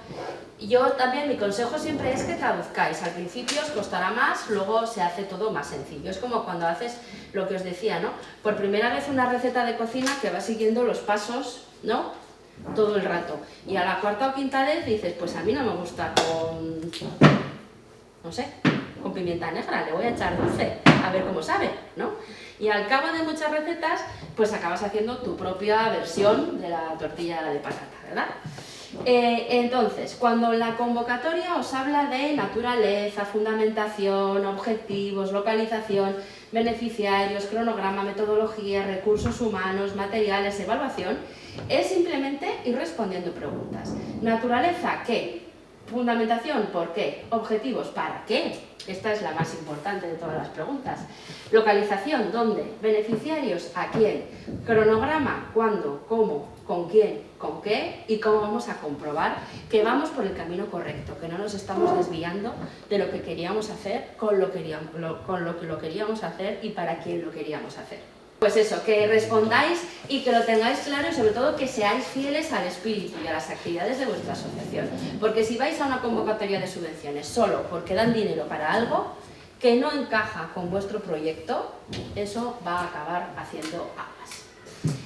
Yo también, mi consejo siempre es que traduzcáis. Al principio os costará más, luego se hace todo más sencillo. Es como cuando haces lo que os decía, ¿no? Por primera vez una receta de cocina que va siguiendo los pasos, ¿no? Todo el rato. Y a la cuarta o quinta vez dices, pues a mí no me gusta con pimienta negra, le voy a echar dulce, a ver cómo sabe, ¿no? Y al cabo de muchas recetas, pues acabas haciendo tu propia versión de la tortilla de patata, ¿verdad? Entonces, cuando la convocatoria os habla de naturaleza, fundamentación, objetivos, localización, beneficiarios, cronograma, metodología, recursos humanos, materiales, evaluación, es simplemente ir respondiendo preguntas. Naturaleza, ¿qué? Fundamentación, ¿por qué? Objetivos, ¿para qué? Esta es la más importante de todas las preguntas. Localización, ¿dónde? Beneficiarios, ¿a quién? Cronograma, ¿cuándo? ¿Cómo? ¿Con quién? ¿Con qué? Y cómo vamos a comprobar que vamos por el camino correcto, que no nos estamos desviando de lo que queríamos hacer con lo que lo queríamos hacer y para quién lo queríamos hacer. Pues eso, que respondáis y que lo tengáis claro y sobre todo que seáis fieles al espíritu y a las actividades de vuestra asociación. Porque si vais a una convocatoria de subvenciones solo porque dan dinero para algo que no encaja con vuestro proyecto, eso va a acabar haciendo aguas.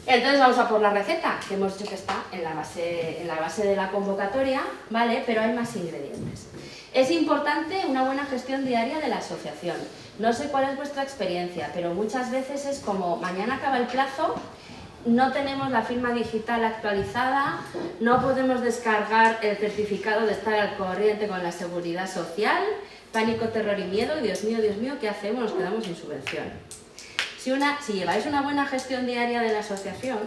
Entonces vamos a por la receta, que hemos dicho que está en la base de la convocatoria, ¿vale? Pero hay más ingredientes. Es importante una buena gestión diaria de la asociación. No sé cuál es vuestra experiencia, pero muchas veces es como mañana acaba el plazo, no tenemos la firma digital actualizada, no podemos descargar el certificado de estar al corriente con la seguridad social, pánico, terror y miedo, y Dios mío, ¿qué hacemos? Nos quedamos sin subvención. Si lleváis una buena gestión diaria de la asociación,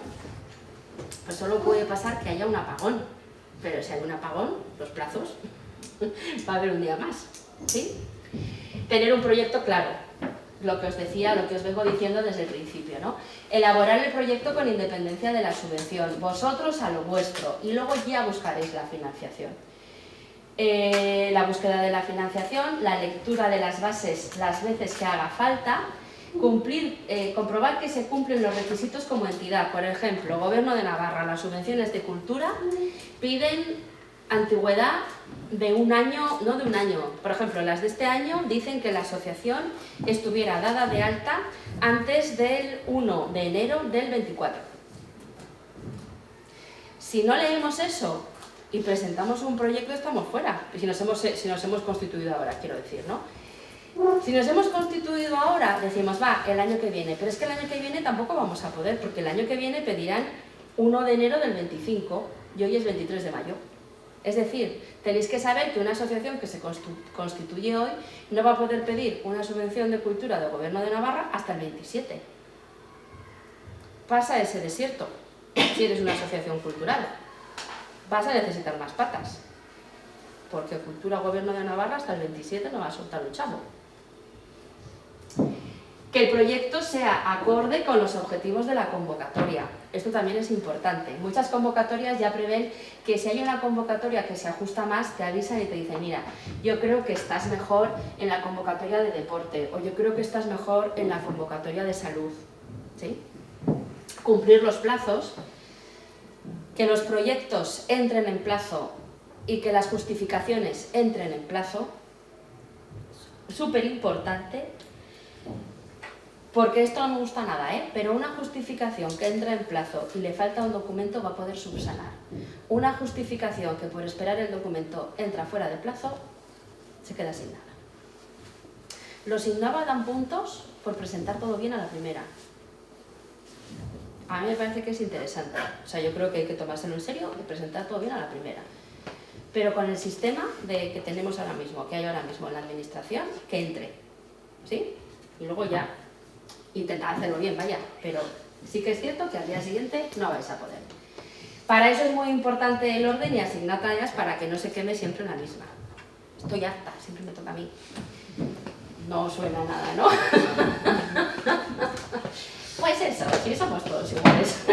pues solo puede pasar que haya un apagón, pero si hay un apagón, los plazos, va a haber un día más, ¿sí? Tener un proyecto claro, lo que os decía, lo que os vengo diciendo desde el principio, ¿no? Elaborar el proyecto con independencia de la subvención, vosotros a lo vuestro, y luego ya buscaréis la financiación. La búsqueda de la financiación, la lectura de las bases las veces que haga falta, comprobar que se cumplen los requisitos como entidad. Por ejemplo, Gobierno de Navarra, las subvenciones de cultura piden antigüedad de un año, no de un año. Por ejemplo, las de este año dicen que la asociación estuviera dada de alta antes del 1 de enero del 24. Si no leemos eso y presentamos un proyecto, estamos fuera. Si nos hemos constituido ahora, quiero decir, ¿no? Si nos hemos constituido ahora, decimos, va, el año que viene. Pero es que el año que viene tampoco vamos a poder, porque el año que viene pedirán 1 de enero del 25 y hoy es 23 de mayo. Es decir, tenéis que saber que una asociación que se constituye hoy no va a poder pedir una subvención de cultura del Gobierno de Navarra hasta el 27. Pasa ese desierto, si eres una asociación cultural. Vas a necesitar más patas, porque cultura Gobierno de Navarra hasta el 27 no va a soltar un chavo. Que el proyecto sea acorde con los objetivos de la convocatoria. Esto también es importante. Muchas convocatorias ya prevén que si hay una convocatoria que se ajusta más, te avisan y te dicen, mira, yo creo que estás mejor en la convocatoria de deporte, o yo creo que estás mejor en la convocatoria de salud. ¿Sí? Cumplir los plazos, que los proyectos entren en plazo y que las justificaciones entren en plazo, súper importante. Porque esto no me gusta nada, pero una justificación que entra en plazo y le falta un documento va a poder subsanar. Una justificación que por esperar el documento entra fuera de plazo, se queda sin nada. Los Innova dan puntos por presentar todo bien a la primera. A mí me parece que es interesante. O sea, yo creo que hay que tomárselo en serio y presentar todo bien a la primera. Pero con el sistema que tenemos ahora mismo, que hay ahora mismo en la administración, que entre. ¿Sí? Y luego ya intentad hacerlo bien, vaya, pero sí que es cierto que al día siguiente no vais a poder. Para eso es muy importante el orden y asignar tareas para que no se queme siempre la misma. Estoy harta, siempre me toca a mí. No suena nada, ¿no? Pues eso, sí, somos todos iguales.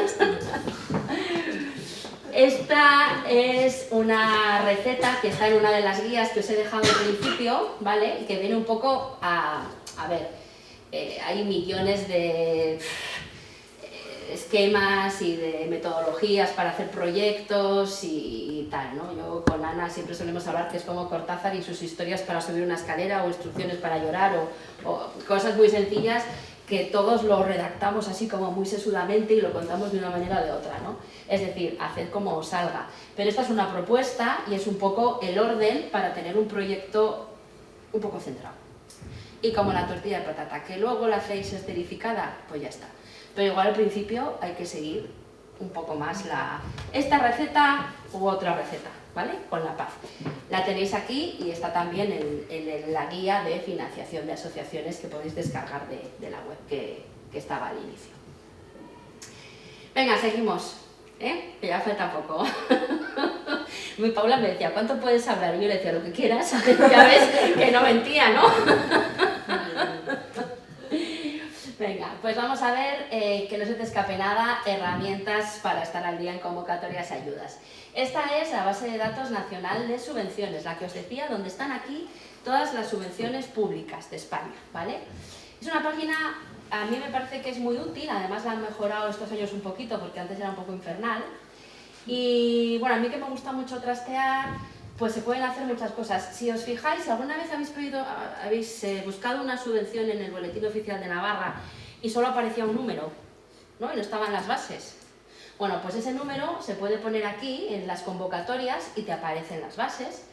Esta es una receta que está en una de las guías que os he dejado al principio, ¿vale? Y que viene un poco a ver, hay millones de esquemas y de metodologías para hacer proyectos y tal, ¿no? Yo con Ana siempre solemos hablar que es como Cortázar y sus historias para subir una escalera o instrucciones para llorar o cosas muy sencillas que todos lo redactamos así como muy sesudamente y lo contamos de una manera o de otra, ¿no? Es decir, haced como os salga. Pero esta es una propuesta y es un poco el orden para tener un proyecto un poco centrado. Y como la tortilla de patata, que luego la hacéis esterificada, pues ya está. Pero igual al principio hay que seguir un poco más esta receta u otra receta, ¿vale? Con la paz. La tenéis aquí y está también en la guía de financiación de asociaciones que podéis descargar de la web que estaba al inicio. Venga, seguimos, que ya falta poco. Mi Paula me decía, ¿cuánto puedes hablar? Y yo le decía, lo que quieras. Ya ves que no mentía, ¿no? Venga, pues vamos a ver, que no se te escape nada, herramientas para estar al día en convocatorias y ayudas. Esta es la base de datos nacional de subvenciones, la que os decía, donde están aquí todas las subvenciones públicas de España, ¿vale? Es una página a mí me parece que es muy útil, además la han mejorado estos años un poquito porque antes era un poco infernal. Y bueno, a mí que me gusta mucho trastear, pues se pueden hacer muchas cosas. Si os fijáis, alguna vez habéis buscado una subvención en el Boletín Oficial de Navarra y solo aparecía un número, ¿no? Y no estaban las bases. Bueno, pues ese número se puede poner aquí en las convocatorias y te aparecen las bases.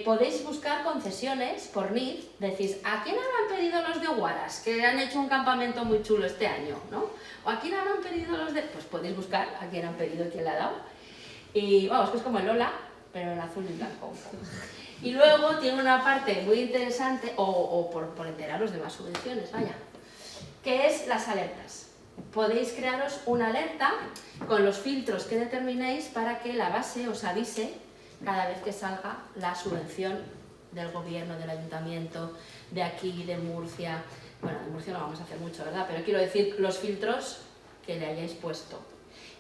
Podéis buscar concesiones por NIF, decís, ¿a quién habrán pedido los de Huaras? Que han hecho un campamento muy chulo este año, ¿no? ¿O a quién habrán pedido los de...? Pues podéis buscar a quién han pedido y quién le ha dado. Y vamos, que es como el Lola, pero en azul y blanco. Y luego tiene una parte muy interesante, o por enteraros de más subvenciones, vaya, que es las alertas. Podéis crearos una alerta con los filtros que determinéis para que la base os avise cada vez que salga la subvención del gobierno, del ayuntamiento, de aquí, de Murcia. Bueno, de Murcia no vamos a hacer mucho, ¿verdad? Pero quiero decir los filtros que le hayáis puesto.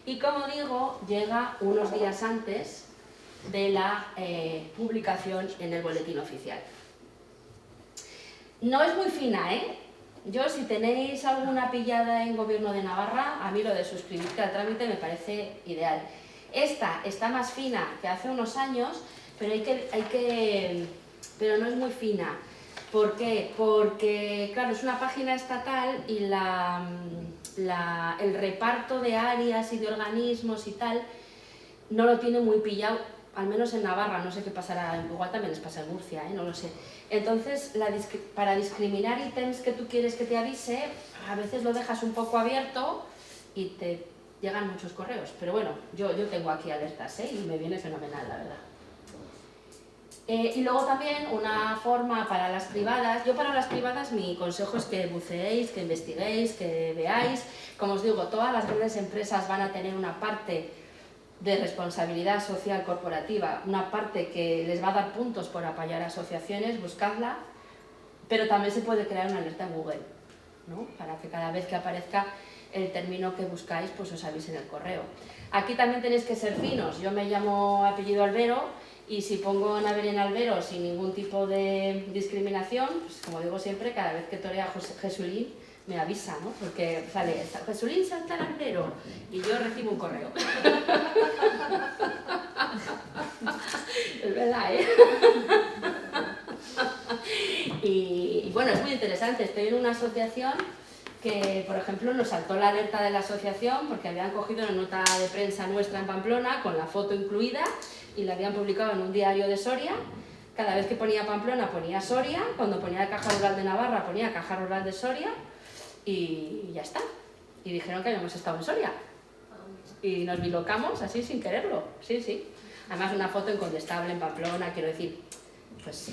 Y como digo, llega unos días antes de la publicación en el boletín oficial. No es muy fina, ¿eh? Yo, si tenéis alguna pillada en Gobierno de Navarra, a mí lo de suscribirte al trámite me parece ideal. Esta está más fina que hace unos años, pero pero no es muy fina. ¿Por qué? Porque, claro, es una página estatal y el reparto de áreas y de organismos y tal no lo tiene muy pillado, al menos en Navarra, no sé qué pasará, igual también les pasa en Murcia, no lo sé. Entonces, para discriminar ítems que tú quieres que te avise, a veces lo dejas un poco abierto y te llegan muchos correos. Pero bueno, yo tengo aquí alertas, y me viene fenomenal, la verdad. Y luego también una forma para las privadas. Yo para las privadas mi consejo es que buceéis, que investiguéis, que veáis. Como os digo, todas las grandes empresas van a tener una parte de responsabilidad social corporativa, una parte que les va a dar puntos por apoyar asociaciones, buscadla, pero también se puede crear una alerta en Google, ¿no? Para que cada vez que aparezca el término que buscáis, pues os avise en el correo. Aquí también tenéis que ser finos. Yo me llamo apellido Albero y si pongo Naverén Albero sin ningún tipo de discriminación, pues como digo siempre, cada vez que torea Jesulín me avisa, ¿no? Porque sale Jesulín Santana Albero y yo recibo un correo. Es verdad, ¿eh? Y bueno, es muy interesante. Estoy en una asociación que, por ejemplo, nos saltó la alerta de la asociación porque habían cogido una nota de prensa nuestra en Pamplona con la foto incluida y la habían publicado en un diario de Soria. Cada vez que ponía Pamplona ponía Soria, cuando ponía Caja Rural de Navarra ponía Caja Rural de Soria y ya está. Y dijeron que habíamos estado en Soria. Y nos bilocamos así sin quererlo, sí, sí. Además una foto incontestable en Pamplona, quiero decir, pues,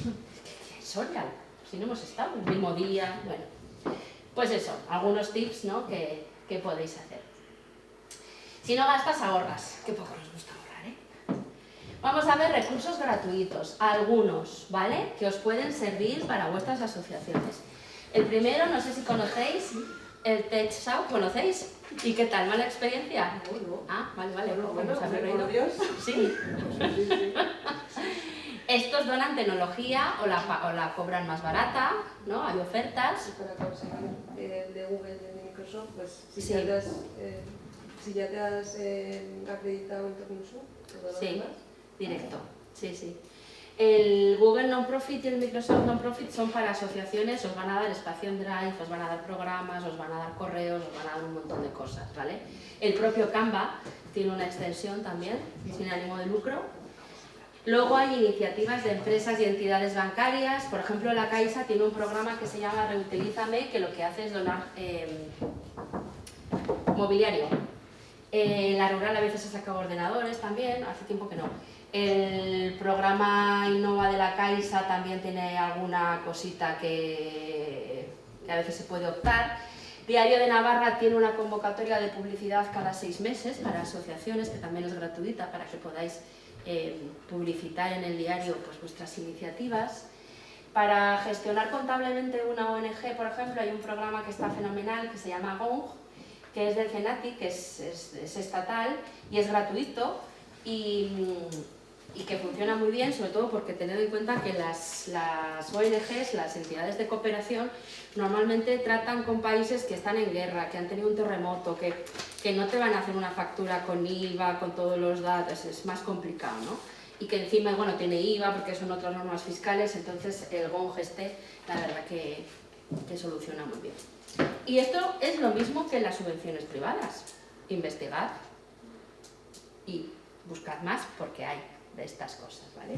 Soria, si no hemos estado, el mismo día, bueno. Pues eso, algunos tips, ¿no?, que podéis hacer. Si no gastas, ahorras, que poco nos gusta ahorrar, ¿eh? Vamos a ver recursos gratuitos, algunos, ¿vale?, que os pueden servir para vuestras asociaciones. El primero, no sé si conocéis, el TechShop, ¿conocéis? ¿Y qué tal? ¿Mala experiencia? Ah, vale, Bueno, ¿os habéis reído? Dios. Sí. Sí. Estos donan tecnología o la cobran más barata, ¿no? Hay ofertas. Para conseguir el de Google y el de Microsoft, pues si Sí. ya te has acreditado incluso, todo lo Sí, demás. directo, sí, sí. El Google Non-Profit y el Microsoft Non-Profit son para asociaciones, os van a dar espacio en Drive, os van a dar programas, os van a dar correos, os van a dar un montón de cosas, ¿vale? El propio Canva tiene una extensión también, sin ánimo de lucro. Luego hay iniciativas de empresas y entidades bancarias, por ejemplo la Caixa tiene un programa que se llama Reutilízame, que lo que hace es donar mobiliario. La Rural a veces se saca ordenadores también, hace tiempo que no. El programa Innova de la Caixa también tiene alguna cosita que a veces se puede optar. Diario de Navarra tiene una convocatoria de publicidad cada 6 meses para asociaciones, que también es gratuita para que podáis publicitar en el diario pues, vuestras iniciativas. Para gestionar contablemente una ONG, por ejemplo, hay un programa que está fenomenal que se llama Gong, que es del CENATI, que es estatal y es gratuito y y que funciona muy bien, sobre todo porque tened en cuenta que las ONGs, las entidades de cooperación, normalmente tratan con países que están en guerra, que han tenido un terremoto, que no te van a hacer una factura con IVA, con todos los datos, es más complicado, ¿no? Y que encima, bueno, tiene IVA porque son otras normas fiscales, entonces el GONG la verdad que soluciona muy bien. Y esto es lo mismo que las subvenciones privadas. Investigad y buscad más porque hay de estas cosas, ¿vale?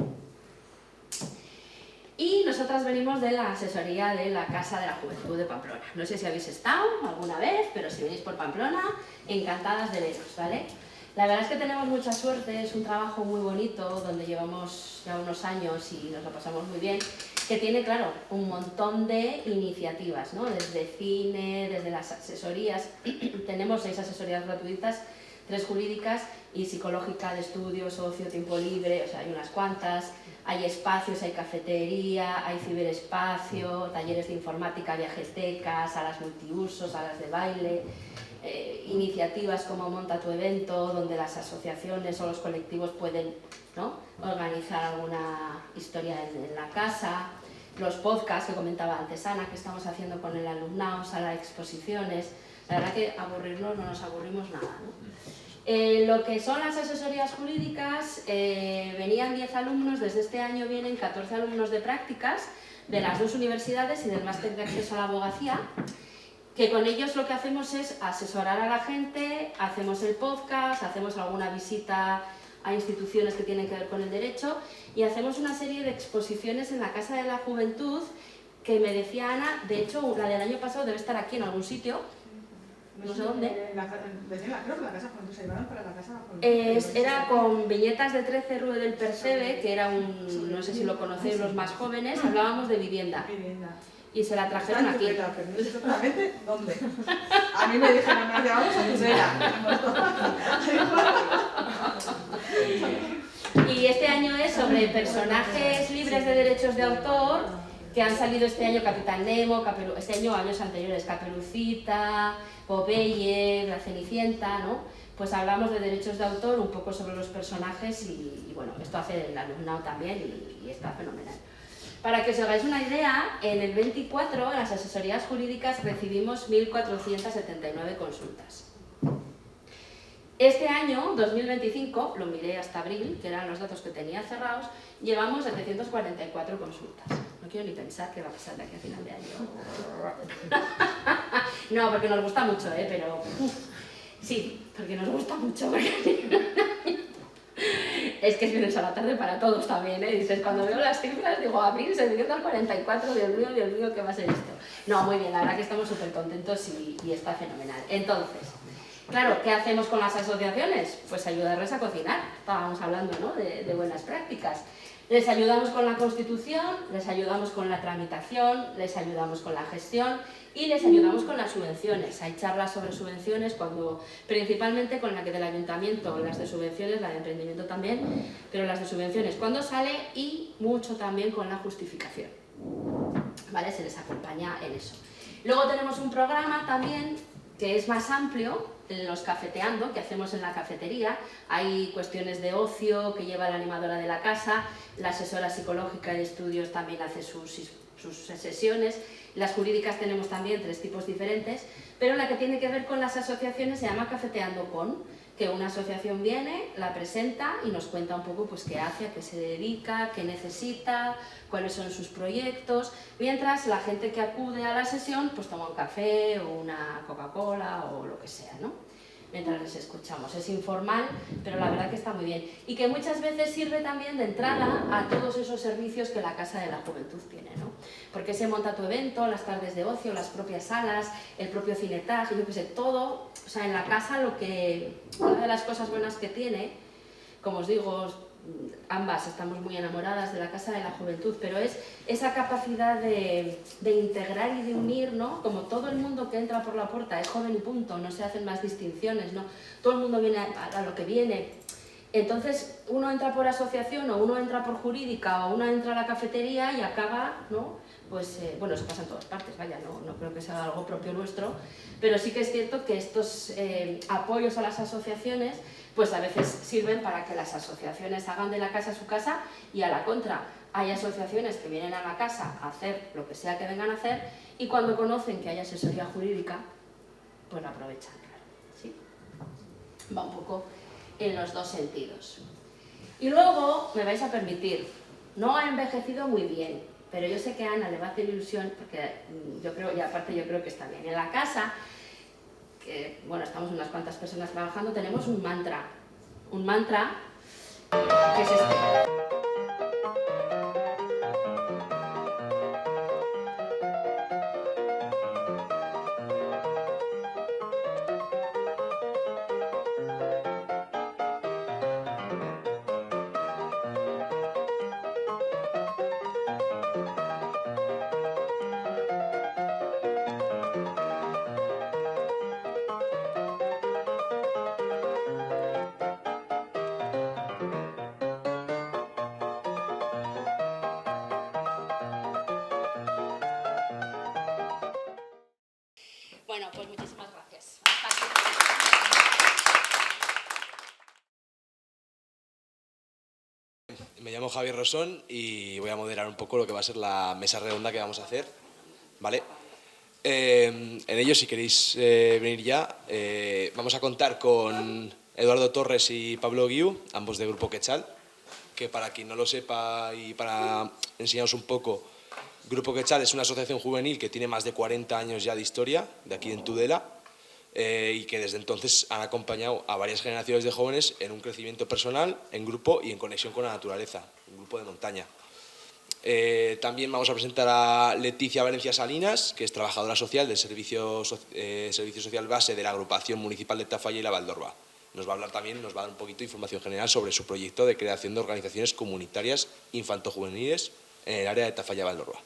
Y nosotras venimos de la asesoría de la Casa de la Juventud de Pamplona. No sé si habéis estado alguna vez, pero si venís por Pamplona, encantadas de veros, ¿vale? La verdad es que tenemos mucha suerte, es un trabajo muy bonito, donde llevamos ya unos años y nos lo pasamos muy bien, que tiene, claro, un montón de iniciativas, ¿no? Desde cine, desde las asesorías, tenemos 6 asesorías gratuitas, 3 jurídicas y psicológica de estudio, socio, tiempo libre, o sea, hay unas cuantas, hay espacios, hay cafetería, hay ciberespacio, talleres de informática, viajetecas, salas multiusos, salas de baile, iniciativas como Monta tu Evento, donde las asociaciones o los colectivos pueden, ¿no?, organizar alguna historia en la casa, los podcasts que comentaba antes Ana, que estamos haciendo con el alumnado, sala de exposiciones. La verdad que aburrirnos no nos aburrimos nada, ¿no? Lo que son las asesorías jurídicas, venían 10 alumnos, desde este año vienen 14 alumnos de prácticas de las 2 universidades y del máster de acceso a la abogacía, que con ellos lo que hacemos es asesorar a la gente, hacemos el podcast, hacemos alguna visita a instituciones que tienen que ver con el derecho y hacemos una serie de exposiciones en la Casa de la Juventud que me decía Ana, de hecho la del año pasado debe estar aquí en algún sitio, no sé dónde. Creo que la Casa Juventud se llevaron para la Casa Juventud. Era con viñetas de 13 Rue del Percebe, que era no sé si lo conocéis los más jóvenes, hablábamos de vivienda. Y se la trajeron aquí. Pero no sé exactamente dónde. A mí me dijeron, nos llevamos a Tudela. Y este año es sobre personajes libres de derechos de autor que han salido este año, Capitán Nemo, este año años anteriores, Caperucita, Popeye, La Cenicienta, ¿no? Pues hablamos de derechos de autor, un poco sobre los personajes y bueno, esto hace el alumnado también y está fenomenal. Para que os hagáis una idea, en el 24, en las asesorías jurídicas, recibimos 1.479 consultas. Este año, 2025, lo miré hasta abril, que eran los datos que tenía cerrados, llevamos 744 consultas. No quiero ni pensar qué va a pasar de aquí a final de año. No, porque nos gusta mucho, pero... Sí, porque nos gusta mucho. Es que es viernes a la tarde para todos también, Dices, cuando veo las cifras, digo, abril, 744, Dios mío, ¿qué va a ser esto? No, muy bien, la verdad que estamos súper contentos y está fenomenal. Entonces, claro, ¿qué hacemos con las asociaciones? Pues ayudarles a cocinar. Estábamos hablando, ¿no?, de buenas prácticas. Les ayudamos con la constitución, les ayudamos con la tramitación, les ayudamos con la gestión y les ayudamos con las subvenciones. Hay charlas sobre subvenciones, principalmente con la que del ayuntamiento, las de subvenciones, la de emprendimiento también, pero las de subvenciones cuando sale y mucho también con la justificación. ¿Vale? Se les acompaña en eso. Luego tenemos un programa también que es más amplio, los cafeteando, que hacemos en la cafetería. Hay cuestiones de ocio que lleva la animadora de la casa, la asesora psicológica de estudios también hace sus sesiones, las jurídicas tenemos también 3 tipos diferentes, pero la que tiene que ver con las asociaciones se llama Cafeteando con, que una asociación viene, la presenta y nos cuenta un poco pues qué hace, a qué se dedica, qué necesita, cuáles son sus proyectos, mientras la gente que acude a la sesión pues toma un café o una Coca-Cola o lo que sea, ¿no? Mientras les escuchamos. Es informal, pero la verdad que está muy bien. Y que muchas veces sirve también de entrada a todos esos servicios que la Casa de la Juventud tiene, ¿no? Porque se monta tu evento, las tardes de ocio, las propias salas, el propio cinetage, yo qué sé, todo. O sea, en la casa una de las cosas buenas que tiene, como os digo, ambas estamos muy enamoradas de la Casa de la Juventud, pero es esa capacidad de integrar y de unir, ¿no? Como todo el mundo que entra por la puerta es joven y punto, no se hacen más distinciones, ¿no? Todo el mundo viene a lo que viene. Entonces, uno entra por asociación o uno entra por jurídica o uno entra a la cafetería y acaba, ¿no? Pues, bueno, eso pasa en todas partes, vaya, no creo que sea algo propio nuestro, pero sí que es cierto que estos apoyos a las asociaciones pues a veces sirven para que las asociaciones hagan de la casa su casa y a la contra hay asociaciones que vienen a la casa a hacer lo que sea que vengan a hacer y cuando conocen que hay asesoría jurídica, pues la aprovechan, claro, ¿sí? Va un poco en los dos sentidos. Y luego, me vais a permitir, no ha envejecido muy bien, pero yo sé que a Ana le va a hacer ilusión, porque yo creo, y aparte yo creo que está bien. En la casa, que bueno, estamos unas cuantas personas trabajando, tenemos un mantra que es este. Bueno, pues muchísimas gracias. Me llamo Javier Rosón y voy a moderar un poco lo que va a ser la mesa redonda que vamos a hacer, ¿vale? En ello, si queréis venir ya, vamos a contar con Eduardo Torres y Pablo Guiu, ambos de Grupo Quechal, que para quien no lo sepa y para enseñaros un poco, Grupo Quechal es una asociación juvenil que tiene más de 40 años ya de historia, de aquí en Tudela, y que desde entonces han acompañado a varias generaciones de jóvenes en un crecimiento personal, en grupo y en conexión con la naturaleza, un grupo de montaña. También vamos a presentar a Leticia Valencia Salinas, que es trabajadora social del Servicio Social Base de la Agrupación Municipal de Tafalla y la Valdorba. Nos va a hablar también, nos va a dar un poquito de información general sobre su proyecto de creación de organizaciones comunitarias infantojuveniles en el área de Tafalla y Valdorba.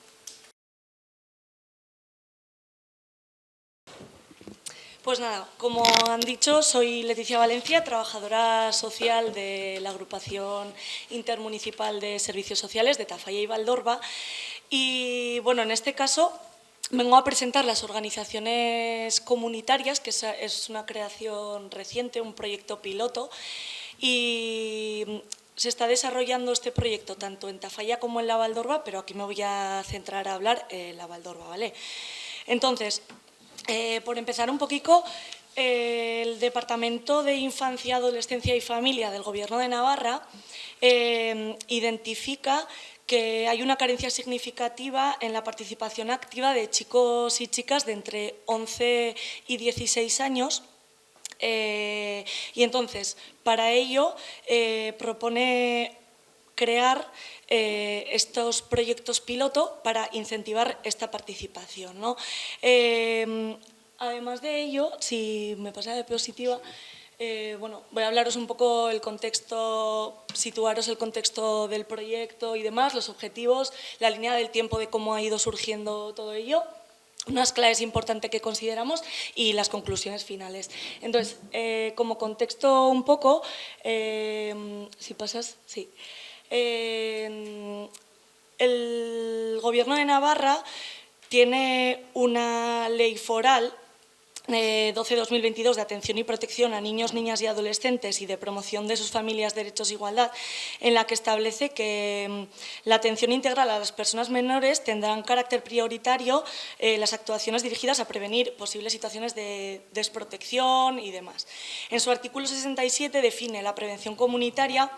Pues nada, como han dicho, soy Leticia Valencia, trabajadora social de la Agrupación Intermunicipal de Servicios Sociales de Tafalla y Valdorba y bueno, en este caso vengo a presentar las organizaciones comunitarias, que es una creación reciente, un proyecto piloto y se está desarrollando este proyecto tanto en Tafalla como en la Valdorba, pero aquí me voy a centrar a hablar en la Valdorba, ¿vale? Entonces, por empezar un poquito, el Departamento de Infancia, Adolescencia y Familia del Gobierno de Navarra identifica que hay una carencia significativa en la participación activa de chicos y chicas de entre 11 y 16 años. Y entonces, para ello, propone crear estos proyectos piloto para incentivar esta participación, ¿no? Además de ello, si me pasa de diapositiva, bueno, voy a hablaros un poco el contexto, situaros el contexto del proyecto y demás, los objetivos, la línea del tiempo de cómo ha ido surgiendo todo ello, unas claves importantes que consideramos y las conclusiones finales. Entonces, como contexto un poco, si pasas, sí. El Gobierno de Navarra tiene una ley foral 12-2022 de atención y protección a niños, niñas y adolescentes y de promoción de sus familias, derechos e igualdad, en la que establece que la atención integral a las personas menores tendrán carácter prioritario las actuaciones dirigidas a prevenir posibles situaciones de desprotección y demás. En su artículo 67 define la prevención comunitaria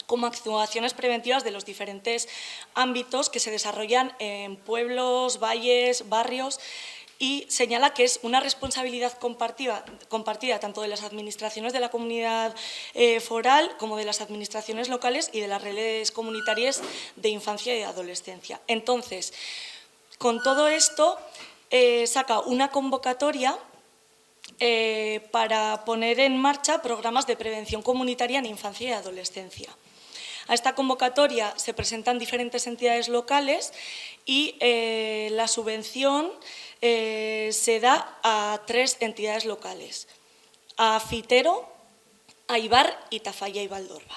como actuaciones preventivas de los diferentes ámbitos que se desarrollan en pueblos, valles, barrios y señala que es una responsabilidad compartida tanto de las administraciones de la comunidad foral como de las administraciones locales y de las redes comunitarias de infancia y de adolescencia. Entonces, con todo esto, saca una convocatoria para poner en marcha programas de prevención comunitaria en infancia y adolescencia. A esta convocatoria se presentan diferentes entidades locales y la subvención se da a 3 entidades locales, a Fitero, a Ibar y Tafalla y Valdorba,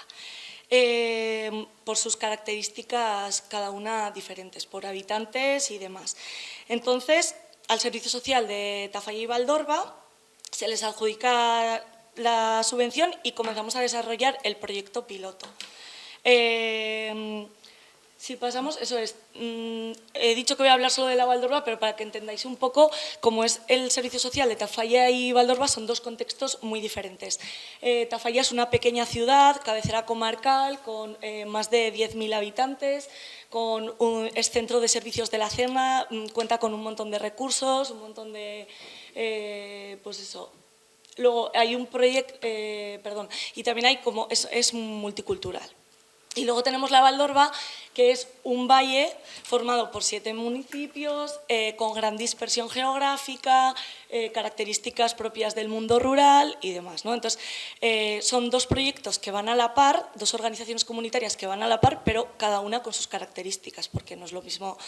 por sus características cada una diferentes, por habitantes y demás. Entonces, al Servicio Social de Tafalla y Valdorba se les adjudica la subvención y comenzamos a desarrollar el proyecto piloto. Si pasamos, eso es, he dicho que voy a hablar solo de la Valdorba, pero para que entendáis un poco cómo es el servicio social de Tafalla y Valdorba, son dos contextos muy diferentes. Tafalla es una pequeña ciudad, cabecera comarcal, con más de 10.000 habitantes, es centro de servicios de la cena, cuenta con un montón de recursos, un montón de, pues eso. Luego hay un proyecto, y también hay como, es multicultural. Y luego tenemos la Valdorba, que es un valle formado por 7 municipios, con gran dispersión geográfica, características propias del mundo rural y demás, ¿no? Entonces, son dos proyectos que van a la par, dos organizaciones comunitarias que van a la par, pero cada una con sus características, porque no es lo mismo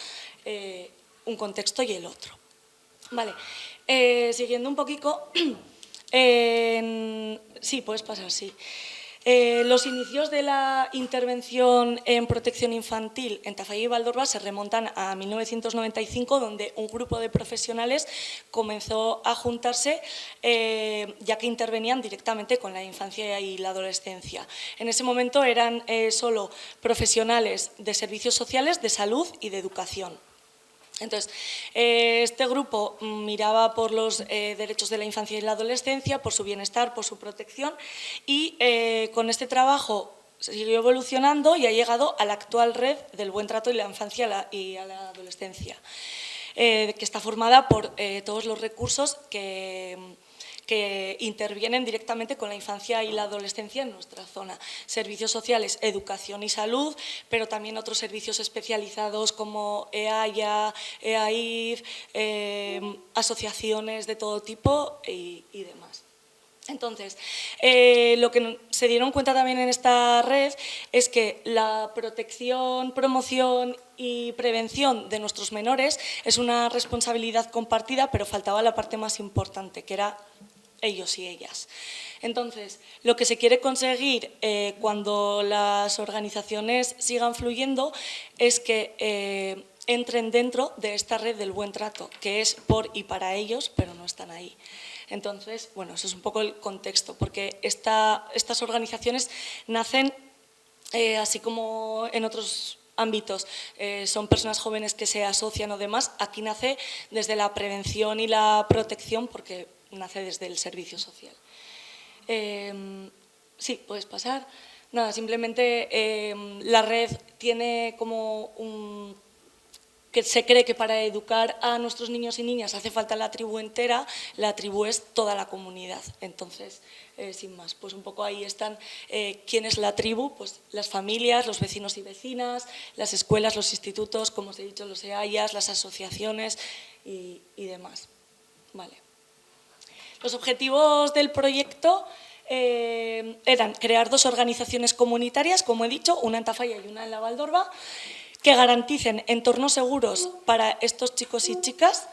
un contexto y el otro. Vale, siguiendo un poquito, sí, puedes pasar, sí. Los inicios de la intervención en protección infantil en Tafalla y Valdorba se remontan a 1995, donde un grupo de profesionales comenzó a juntarse, ya que intervenían directamente con la infancia y la adolescencia. En ese momento eran solo profesionales de servicios sociales, de salud y de educación. Entonces, este grupo miraba por los derechos de la infancia y la adolescencia, por su bienestar, por su protección, y con este trabajo siguió evolucionando y ha llegado a la actual red del buen trato y la infancia y a la adolescencia, que está formada por todos los recursos que intervienen directamente con la infancia y la adolescencia en nuestra zona. Servicios sociales, educación y salud, pero también otros servicios especializados como EAIA, EAIF, asociaciones de todo tipo y demás. Entonces, lo que se dieron cuenta también en esta red es que la protección, promoción y prevención de nuestros menores es una responsabilidad compartida, pero faltaba la parte más importante, que era ellos y ellas. Entonces, lo que se quiere conseguir cuando las organizaciones sigan fluyendo es que entren dentro de esta red del buen trato, que es por y para ellos, pero no están ahí. Entonces, bueno, eso es un poco el contexto, porque estas organizaciones nacen, así como en otros ámbitos, son personas jóvenes que se asocian o demás, aquí nace desde la prevención y la protección, porque nace desde el servicio social. Sí, puedes pasar. Nada, simplemente la red tiene como que se cree que para educar a nuestros niños y niñas hace falta la tribu entera, la tribu es toda la comunidad. Entonces, sin más, pues un poco ahí están quién es la tribu, pues las familias, los vecinos y vecinas, las escuelas, los institutos, como os he dicho, los EAIAs, las asociaciones y demás. Vale. Los objetivos del proyecto eran crear 2 organizaciones comunitarias, como he dicho, una en Tafalla y una en la Valdorba, que garanticen entornos seguros para estos chicos y chicas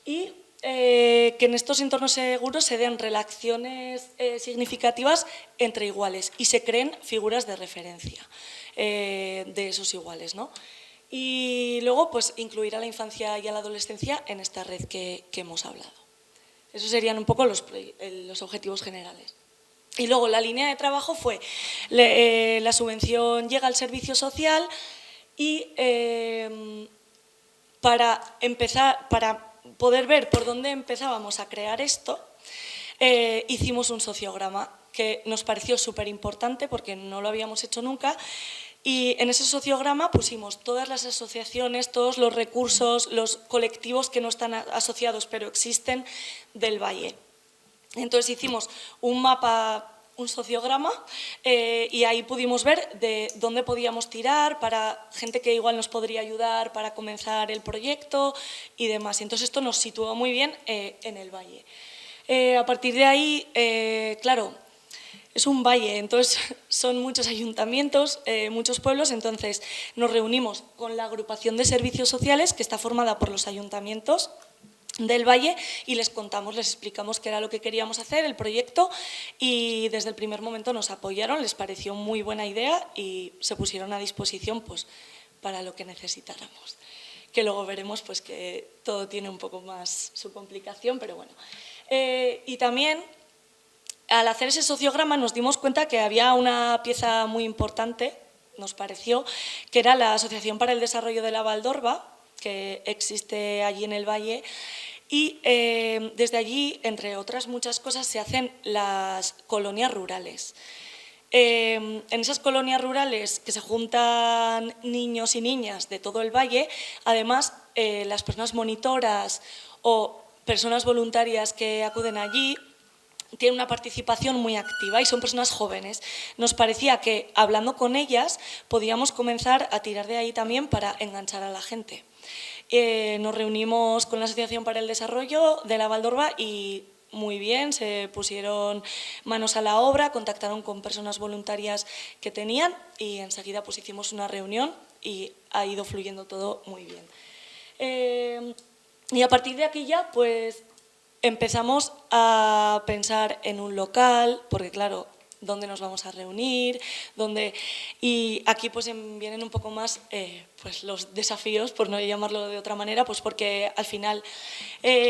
y que en estos entornos seguros se den relaciones significativas entre iguales y se creen figuras de referencia de esos iguales, ¿no? Y luego, pues, incluir a la infancia y a la adolescencia en esta red que hemos hablado. Esos serían un poco los objetivos generales. Y luego la línea de trabajo fue, la subvención llega al servicio social y para poder ver por dónde empezábamos a crear esto, hicimos un sociograma que nos pareció súper importante porque no lo habíamos hecho nunca. Y en ese sociograma pusimos todas las asociaciones, todos los recursos, los colectivos que no están asociados pero existen del valle. Entonces hicimos un mapa, un sociograma, y ahí pudimos ver de dónde podíamos tirar para gente que igual nos podría ayudar para comenzar el proyecto y demás. Entonces esto nos situó muy bien en el valle. A partir de ahí, claro, es un valle, entonces son muchos ayuntamientos, muchos pueblos, entonces nos reunimos con la agrupación de servicios sociales que está formada por los ayuntamientos del valle y les contamos, les explicamos qué era lo que queríamos hacer, el proyecto, y desde el primer momento nos apoyaron, les pareció muy buena idea y se pusieron a disposición pues, para lo que necesitáramos. Que luego veremos pues, que todo tiene un poco más su complicación, pero bueno. Y también al hacer ese sociograma nos dimos cuenta que había una pieza muy importante, nos pareció, que era la Asociación para el Desarrollo de la Valdorba, que existe allí en el Valle, y desde allí, entre otras muchas cosas, se hacen las colonias rurales. En esas colonias rurales que se juntan niños y niñas de todo el valle, además las personas monitoras o personas voluntarias que acuden allí tienen una participación muy activa y son personas jóvenes. Nos parecía que hablando con ellas podíamos comenzar a tirar de ahí también para enganchar a la gente. Nos reunimos con la Asociación para el Desarrollo de la Valdorba y muy bien, se pusieron manos a la obra, contactaron con personas voluntarias que tenían y enseguida pues hicimos una reunión y ha ido fluyendo todo muy bien. Y a partir de aquí ya pues empezamos a pensar en un local, porque claro, dónde nos vamos a reunir, y aquí pues vienen un poco más pues los desafíos, por no llamarlo de otra manera, pues porque al final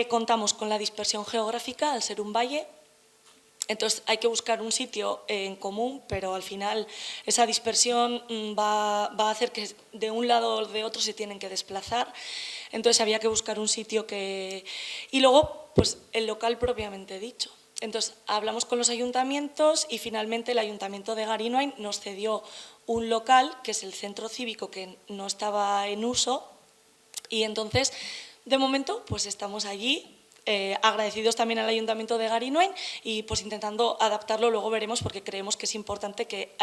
contamos con la dispersión geográfica al ser un valle. Entonces hay que buscar un sitio en común, pero al final esa dispersión va a hacer que de un lado o de otro se tienen que desplazar. Entonces había que buscar un sitio que... Y luego, pues el local propiamente dicho. Entonces hablamos con los ayuntamientos y finalmente el Ayuntamiento de Garinoain nos cedió un local, que es el centro cívico, que no estaba en uso. Y entonces, de momento, pues estamos allí. Agradecidos también al Ayuntamiento de Garinoain y pues intentando adaptarlo, luego veremos, porque creemos que es importante que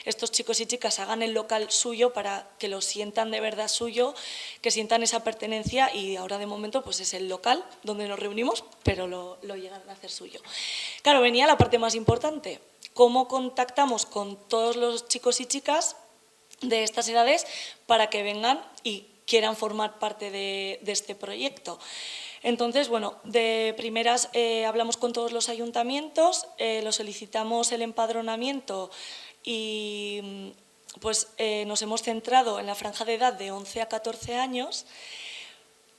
estos chicos y chicas hagan el local suyo para que lo sientan de verdad suyo, que sientan esa pertenencia, y ahora de momento pues es el local donde nos reunimos, pero lo llegan a hacer suyo. Claro, venía la parte más importante: cómo contactamos con todos los chicos y chicas de estas edades para que vengan y quieran formar parte de este proyecto. Entonces, bueno, de primeras hablamos con todos los ayuntamientos, los solicitamos el empadronamiento y pues nos hemos centrado en la franja de edad de 11 a 14 años,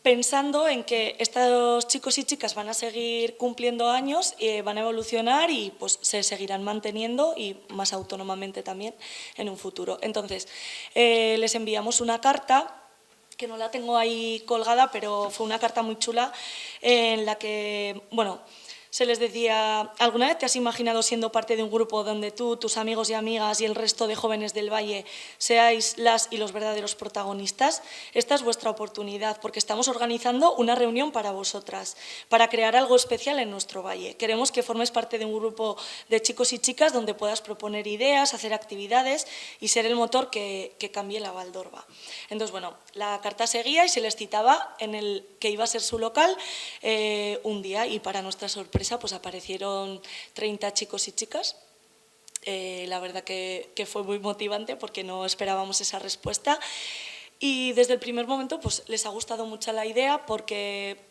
pensando en que estos chicos y chicas van a seguir cumpliendo años, van a evolucionar y pues se seguirán manteniendo y más autónomamente también en un futuro. Entonces, les enviamos una carta, que no la tengo ahí colgada, pero fue una carta muy chula en la que, bueno, se les decía: ¿alguna vez te has imaginado siendo parte de un grupo donde tú, tus amigos y amigas y el resto de jóvenes del Valle seáis las y los verdaderos protagonistas? Esta es vuestra oportunidad, porque estamos organizando una reunión para vosotras, para crear algo especial en nuestro Valle. Queremos que formes parte de un grupo de chicos y chicas donde puedas proponer ideas, hacer actividades y ser el motor que cambie la Valdorba. Entonces, bueno, la carta seguía y se les citaba en el que iba a ser su local un día, y para nuestra sorpresa pues aparecieron 30 chicos y chicas. La verdad que fue muy motivante porque no esperábamos esa respuesta, y desde el primer momento pues les ha gustado mucho la idea, porque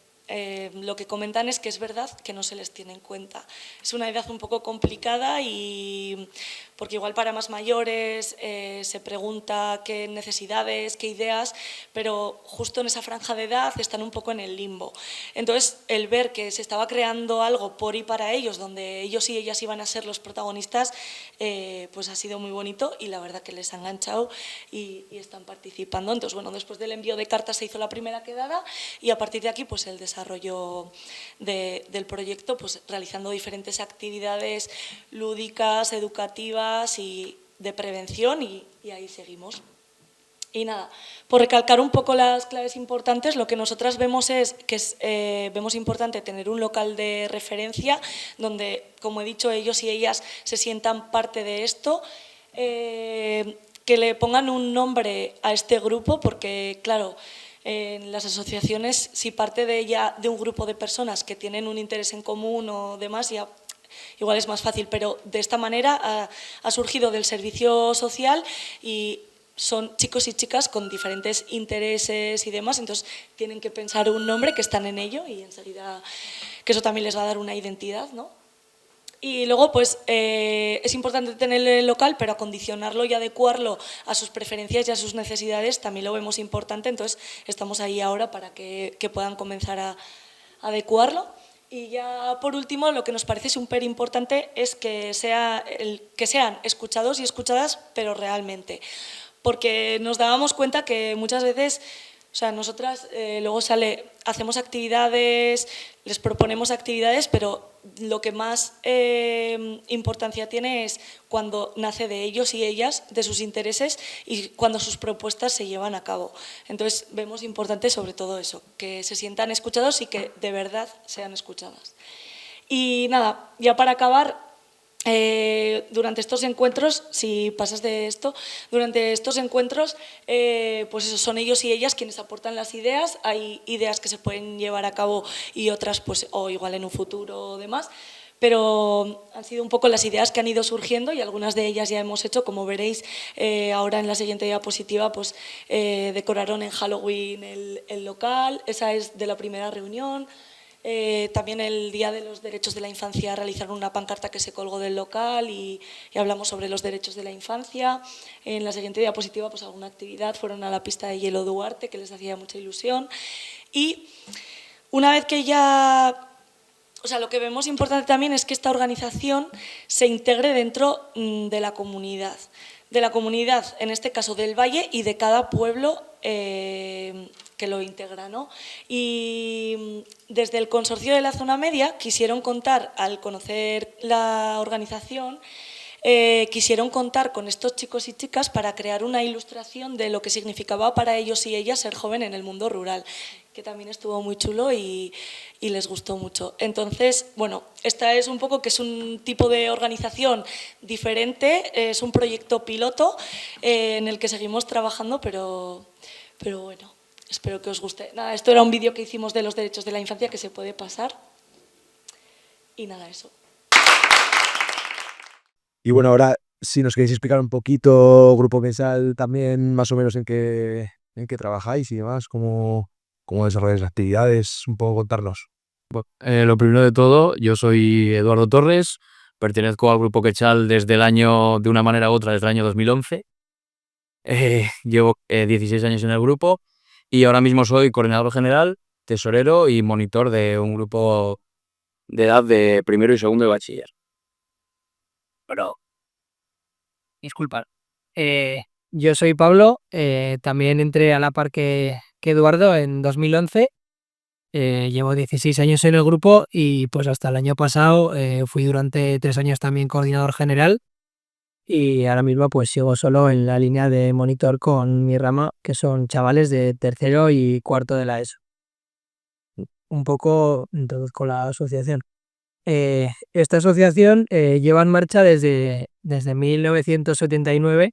lo que comentan es que es verdad que no se les tiene en cuenta. Es una edad un poco complicada, y porque igual para más mayores se pregunta qué necesidades, qué ideas, pero justo en esa franja de edad están un poco en el limbo. Entonces, el ver que se estaba creando algo por y para ellos, donde ellos y ellas iban a ser los protagonistas, pues ha sido muy bonito, y la verdad que les ha enganchado y están participando. Entonces, bueno, después del envío de cartas se hizo la primera quedada, y a partir de aquí pues el desarrollo del proyecto, pues realizando diferentes actividades lúdicas, educativas y de prevención, y ahí seguimos. Y nada, por recalcar un poco las claves importantes, lo que nosotras vemos es que vemos importante tener un local de referencia donde, como he dicho, ellos y ellas se sientan parte de esto, que le pongan un nombre a este grupo, porque claro, en las asociaciones, si parte de un grupo de personas que tienen un interés en común o demás, ya igual es más fácil, pero de esta manera ha surgido del servicio social y son chicos y chicas con diferentes intereses y demás, entonces tienen que pensar un nombre, que están en ello, y enseguida que eso también les va a dar una identidad, ¿no? Y luego pues es importante tener el local, pero acondicionarlo y adecuarlo a sus preferencias y a sus necesidades también lo vemos importante, entonces estamos ahí ahora para que puedan comenzar a adecuarlo. Y ya por último, lo que nos parece súper importante es que sean escuchados y escuchadas, pero realmente. Porque nos dábamos cuenta que muchas veces, o sea, nosotras luego hacemos actividades, les proponemos actividades, pero lo que más importancia tiene es cuando nace de ellos y ellas, de sus intereses y cuando sus propuestas se llevan a cabo. Entonces vemos importante sobre todo eso, que se sientan escuchados y que de verdad sean escuchadas. Y nada, ya para acabar, durante estos encuentros, si pasas de esto, durante estos encuentros, pues eso, son ellos y ellas quienes aportan las ideas. Hay ideas que se pueden llevar a cabo y otras, pues, o igual en un futuro o demás, pero han sido un poco las ideas que han ido surgiendo y algunas de ellas ya hemos hecho, como veréis ahora en la siguiente diapositiva, pues decoraron en Halloween el local, esa es de la primera reunión. También el Día de los Derechos de la Infancia realizaron una pancarta que se colgó del local y hablamos sobre los derechos de la infancia. En la siguiente diapositiva, pues alguna actividad, fueron a la pista de hielo Duarte, que les hacía mucha ilusión. Y una vez que ya... O sea, lo que vemos importante también es que esta organización se integre dentro de la comunidad, en este caso del Valle y de cada pueblo que lo integra, ¿no? Y desde el consorcio de la zona media quisieron contar, al conocer la organización, quisieron contar con estos chicos y chicas para crear una ilustración de lo que significaba para ellos y ellas ser joven en el mundo rural, que también estuvo muy chulo y les gustó mucho. Entonces, bueno, esta es un poco que es un tipo de organización diferente, es un proyecto piloto en el que seguimos trabajando, pero bueno, espero que os guste. Nada, esto era un vídeo que hicimos de los derechos de la infancia que se puede pasar. Y nada, eso. Y bueno, ahora si nos queréis explicar un poquito, Grupo Mensal, también más o menos en qué trabajáis y demás, cómo desarrolláis las actividades, un poco contarnos. Lo primero de todo, yo soy Eduardo Torres, pertenezco al Grupo Quechal desde de una manera u otra, desde el año 2011. Llevo 16 años en el grupo y ahora mismo soy coordinador general, tesorero y monitor de un grupo de edad de primero y segundo de bachiller. Pero, disculpa. Yo soy Pablo, también entré a la par que Eduardo en 2011. Llevo 16 años en el grupo y pues hasta el año pasado fui durante 3 años también coordinador general y ahora mismo pues sigo solo en la línea de monitor con mi rama, que son chavales de tercero y cuarto de la ESO. Un poco introduzco la asociación. Esta asociación lleva en marcha desde 1979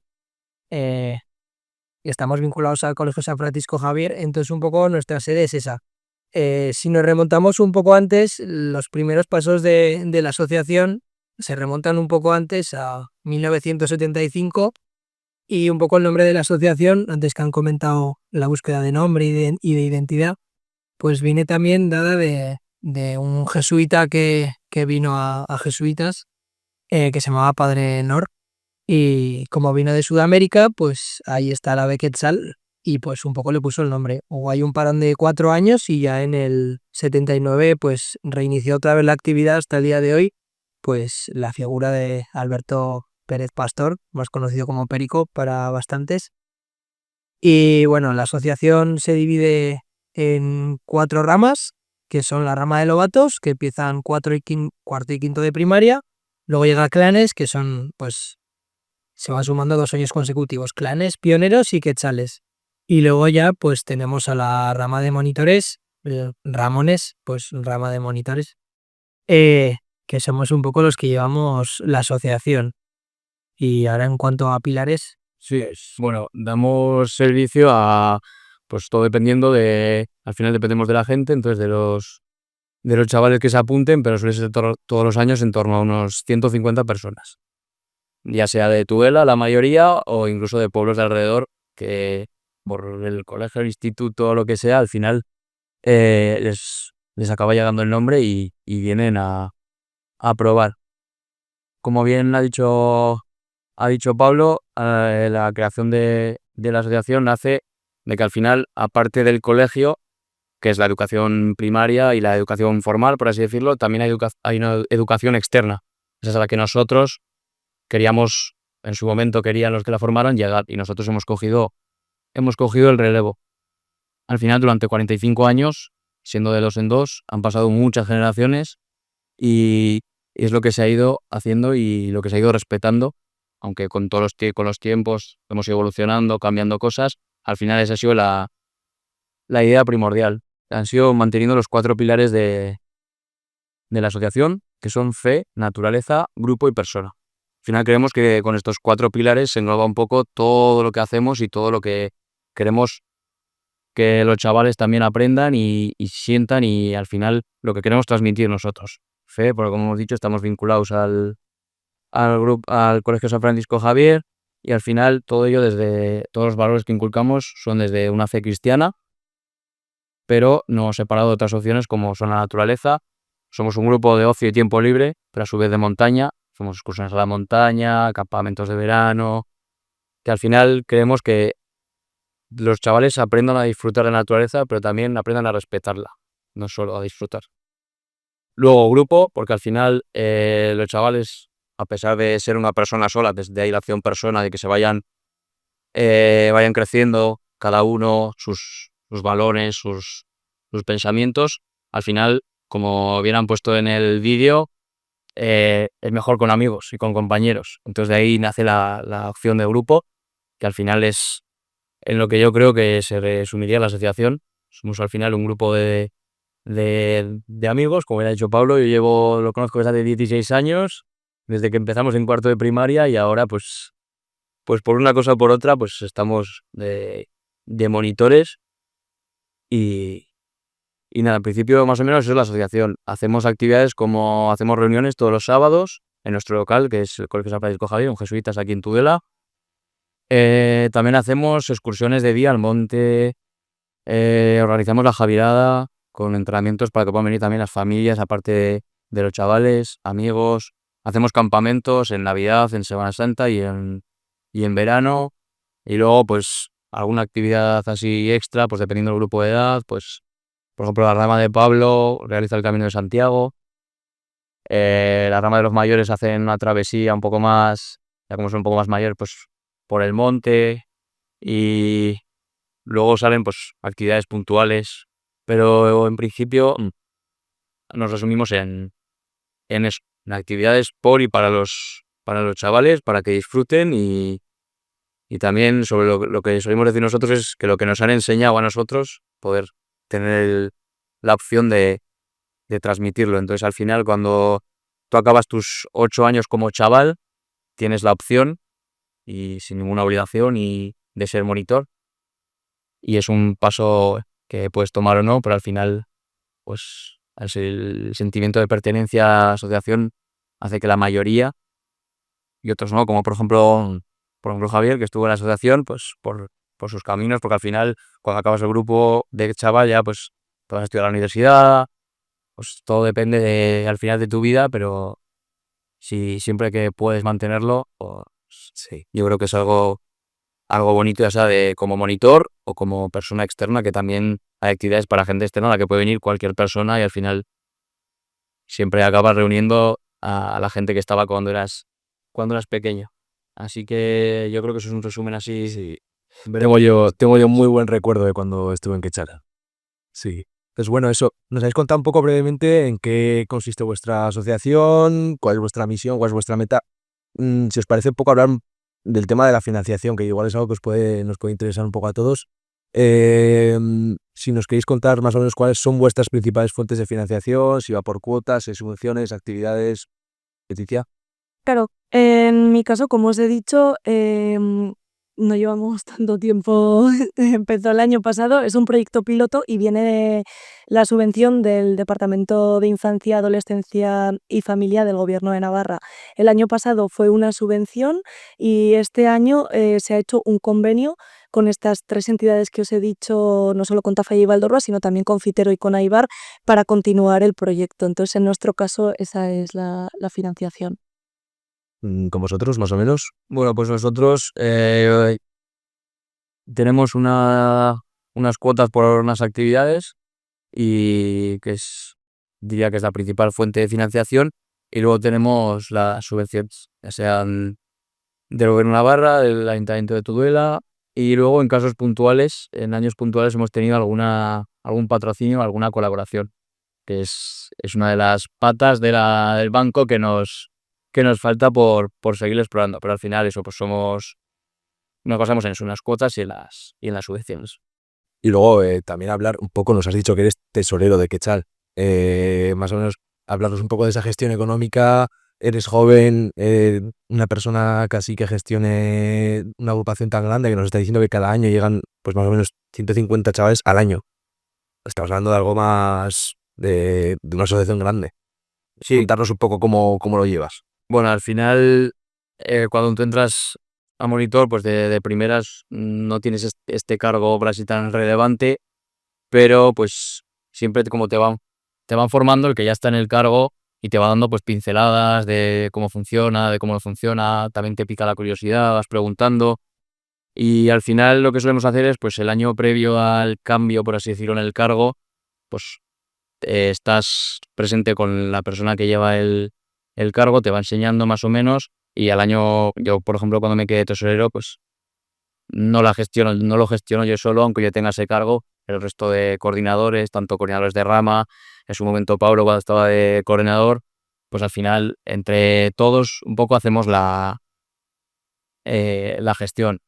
y estamos vinculados al Colegio San Francisco Javier, entonces un poco nuestra sede es esa. Si nos remontamos un poco antes, los primeros pasos de la asociación se remontan un poco antes a 1975 y un poco el nombre de la asociación, antes que han comentado la búsqueda de nombre y de identidad, pues viene también dada de un jesuita que vino a Jesuitas, que se llamaba Padre Nor, y como vino de Sudamérica, pues ahí está la ave Quetzal y pues un poco le puso el nombre. Hubo ahí un parón de 4 años y ya en el 79 pues reinició otra vez la actividad hasta el día de hoy, pues la figura de Alberto Pérez Pastor, más conocido como Perico para bastantes. Y bueno, la asociación se divide en 4 ramas, que son la rama de Lobatos, que empiezan cuarto y quinto de primaria. Luego llega Clanes, que son, pues, se van sumando 2 años consecutivos, Clanes, Pioneros y Quetzales. Y luego ya, pues, tenemos a la rama de monitores, Ramones, pues, rama de monitores, que somos un poco los que llevamos la asociación. Y ahora en cuanto a pilares... Sí, bueno, damos servicio a, pues todo dependiendo al final dependemos de la gente, entonces de los chavales que se apunten, pero suele ser todos los años en torno a unos 150 personas. Ya sea de Tudela, la mayoría, o incluso de pueblos de alrededor, que por el colegio, el instituto o lo que sea, al final les acaba llegando el nombre y vienen a probar. Como bien ha dicho Pablo, la creación de la asociación nace de que al final, aparte del colegio, que es la educación primaria y la educación formal, por así decirlo. También hay una educación externa. Esa es a la que nosotros queríamos, en su momento querían los que la formaran llegar, y nosotros hemos cogido el relevo. Al final, durante 45 años, siendo de 2 en 2, han pasado muchas generaciones y es lo que se ha ido haciendo y lo que se ha ido respetando, aunque con con los tiempos hemos ido evolucionando, cambiando cosas. Al final esa ha sido la idea primordial. Han sido manteniendo los 4 pilares de la asociación, que son fe, naturaleza, grupo y persona. Al final creemos que con estos 4 pilares se engloba un poco todo lo que hacemos y todo lo que queremos que los chavales también aprendan y sientan, y al final lo que queremos transmitir nosotros. Fe, porque como hemos dicho, estamos vinculados al Colegio San Francisco Javier, y al final todo ello, desde todos los valores que inculcamos son desde una fe cristiana, pero no separado de otras opciones como son la naturaleza. Somos un grupo de ocio y tiempo libre, pero a su vez de montaña. Hacemos excursiones a la montaña, campamentos de verano, que al final creemos que los chavales aprendan a disfrutar de la naturaleza, pero también aprendan a respetarla, no solo a disfrutar. Luego grupo, porque al final los chavales, a pesar de ser una persona sola, desde ahí la acción persona, de que se vayan creciendo cada uno sus valores, sus pensamientos, al final, como bien han puesto en el vídeo, es mejor con amigos y con compañeros. Entonces de ahí nace la opción de grupo, que al final es en lo que yo creo que se resumiría la asociación. Somos al final un grupo de amigos, como ya ha dicho Pablo. Yo lo conozco desde hace 16 años, desde que empezamos en cuarto de primaria, y ahora pues por una cosa o por otra pues estamos de monitores y nada, en principio más o menos eso es la asociación. Hacemos actividades como hacemos reuniones todos los sábados en nuestro local, que es el Colegio San Francisco Javier, un jesuitas aquí en Tudela. También hacemos excursiones de día al monte, organizamos la Javirada con entrenamientos para que puedan venir también las familias, aparte de los chavales, amigos. Hacemos campamentos en Navidad, en Semana Santa y en verano. Y luego, pues, alguna actividad así extra, pues dependiendo del grupo de edad, pues, por ejemplo, la rama de Pablo realiza el Camino de Santiago. La rama de los mayores hacen una travesía un poco más, ya como son un poco más mayores, pues por el monte, y luego salen pues actividades puntuales, pero en principio nos resumimos en eso, en actividades por y para los chavales, para que disfruten, y también sobre lo que solemos decir nosotros es que lo que nos han enseñado a nosotros, poder tener la opción de transmitirlo. Entonces al final, cuando tú acabas tus 8 años como chaval, tienes la opción y sin ninguna obligación y de ser monitor, y es un paso que puedes tomar o no, pero al final pues el sentimiento de pertenencia a la asociación hace que la mayoría, y otros no, como por ejemplo Javier, que estuvo en la asociación pues por sus caminos, porque al final cuando acabas el grupo de chaval ya pues te vas a estudiar a la universidad, pues todo depende al final de tu vida, pero si siempre que puedes mantenerlo, pues sí, yo creo que es algo bonito, ya sea como monitor o como persona externa, que también hay actividades para gente externa a la que puede venir cualquier persona, y al final siempre acabas reuniendo a la gente que estaba cuando eras pequeño. Así que yo creo que eso es un resumen así. Sí. Tengo yo muy buen recuerdo de cuando estuve en Quechara. Sí. Pues bueno, eso. ¿Nos habéis contado un poco brevemente en qué consiste vuestra asociación? ¿Cuál es vuestra misión? ¿Cuál es vuestra meta? Si os parece un poco hablar del tema de la financiación, que igual es algo que nos puede interesar un poco a todos. Si nos queréis contar más o menos cuáles son vuestras principales fuentes de financiación, si va por cuotas, subvenciones, actividades. Leticia. Claro, en mi caso, como os he dicho, no llevamos tanto tiempo, empezó el año pasado, es un proyecto piloto y viene de la subvención del Departamento de Infancia, Adolescencia y Familia del Gobierno de Navarra. El año pasado fue una subvención y este año se ha hecho un convenio con estas 3 entidades que os he dicho, no solo con Tafalla y Valdorba, sino también con Fitero y con Aibar, para continuar el proyecto. Entonces, en nuestro caso, esa es la financiación. ¿Con vosotros, más o menos? Bueno, pues nosotros tenemos unas cuotas por unas actividades, y diría que es la principal fuente de financiación. Y luego tenemos las subvenciones, ya sean del Gobierno de Navarra, del Ayuntamiento de Tudela, y luego en casos puntuales, en años puntuales hemos tenido algún patrocinio, alguna colaboración, que es una de las patas del banco que nos falta por seguir explorando. Pero al final eso, pues nos basamos en eso, en las cuotas y en las subvenciones. Y luego también hablar un poco, nos has dicho que eres tesorero de Quechal. Más o menos hablarnos un poco de esa gestión económica. Eres joven, una persona casi que gestione una agrupación tan grande que nos está diciendo que cada año llegan pues más o menos 150 chavales al año. Estamos hablando de algo más de una asociación grande. Sí, Contarnos un poco cómo lo llevas. bueno, al final, cuando tú entras a monitor, pues de primeras no tienes este cargo por así tan relevante, pero pues siempre como te van formando el que ya está en el cargo y te va dando pues pinceladas de cómo funciona, de cómo no funciona, también te pica la curiosidad, vas preguntando y al final lo que solemos hacer es pues el año previo al cambio, por así decirlo, en el cargo, pues estás presente con la persona que lleva el cargo, te va enseñando más o menos y al año, yo por ejemplo cuando me quedé tesorero, pues no lo gestiono yo solo, aunque yo tenga ese cargo, el resto de coordinadores, tanto coordinadores de rama, en su momento Pablo cuando estaba de coordinador, pues al final entre todos un poco hacemos la gestión.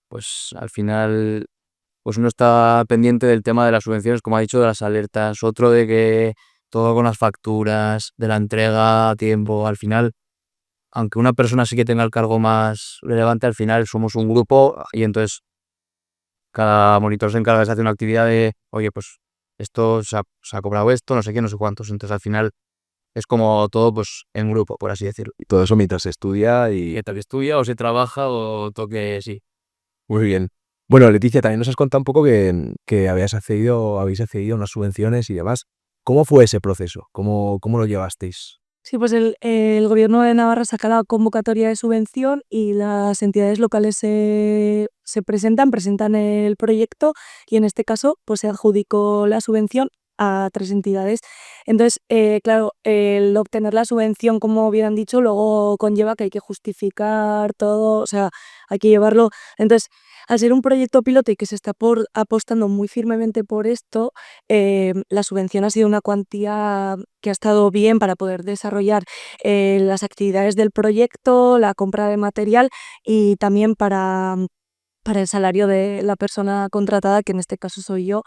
Pues al final pues uno está pendiente del tema de las subvenciones, como ha dicho, de las alertas, otro de que todo con las facturas, de la entrega a tiempo, al final, aunque una persona sí que tenga el cargo más relevante, al final somos un grupo y entonces cada monitor se encarga de hacer una actividad de, oye, pues esto se ha cobrado esto, no sé qué, no sé cuántos, entonces al final es como todo pues en grupo, por así decirlo. Y todo eso mientras se estudia y... Que tal que estudia o se trabaja o toque, sí. Muy bien. Bueno, Leticia, también nos has contado un poco que habéis accedido a unas subvenciones y demás. ¿Cómo fue ese proceso? ¿Cómo lo llevasteis? Sí, pues el Gobierno de Navarra saca la convocatoria de subvención y las entidades locales se presentan el proyecto y en este caso pues se adjudicó la subvención a 3 entidades. Entonces, claro, el obtener la subvención, como bien han dicho, luego conlleva que hay que justificar todo, o sea, hay que llevarlo. Entonces, al ser un proyecto piloto y que se está apostando muy firmemente por esto, la subvención ha sido una cuantía que ha estado bien para poder desarrollar las actividades del proyecto, la compra de material y también para el salario de la persona contratada, que en este caso soy yo.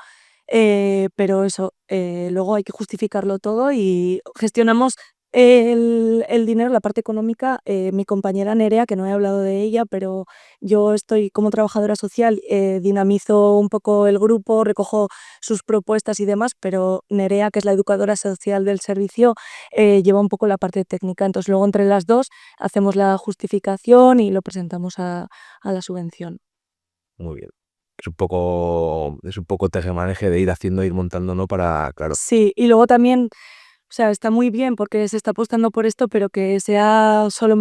Pero eso, luego hay que justificarlo todo y gestionamos el dinero, la parte económica. Mi compañera Nerea, que no he hablado de ella, pero yo estoy como trabajadora social, dinamizo un poco el grupo, recojo sus propuestas y demás, pero Nerea, que es la educadora social del servicio, lleva un poco la parte técnica. Entonces luego entre las dos hacemos la justificación y lo presentamos a la subvención. Muy bien. Es un poco tejemaneje de ir haciendo, ir montando, ¿no? Para, claro. Sí, y luego también, o sea, está muy bien porque se está apostando por esto, pero que sea solo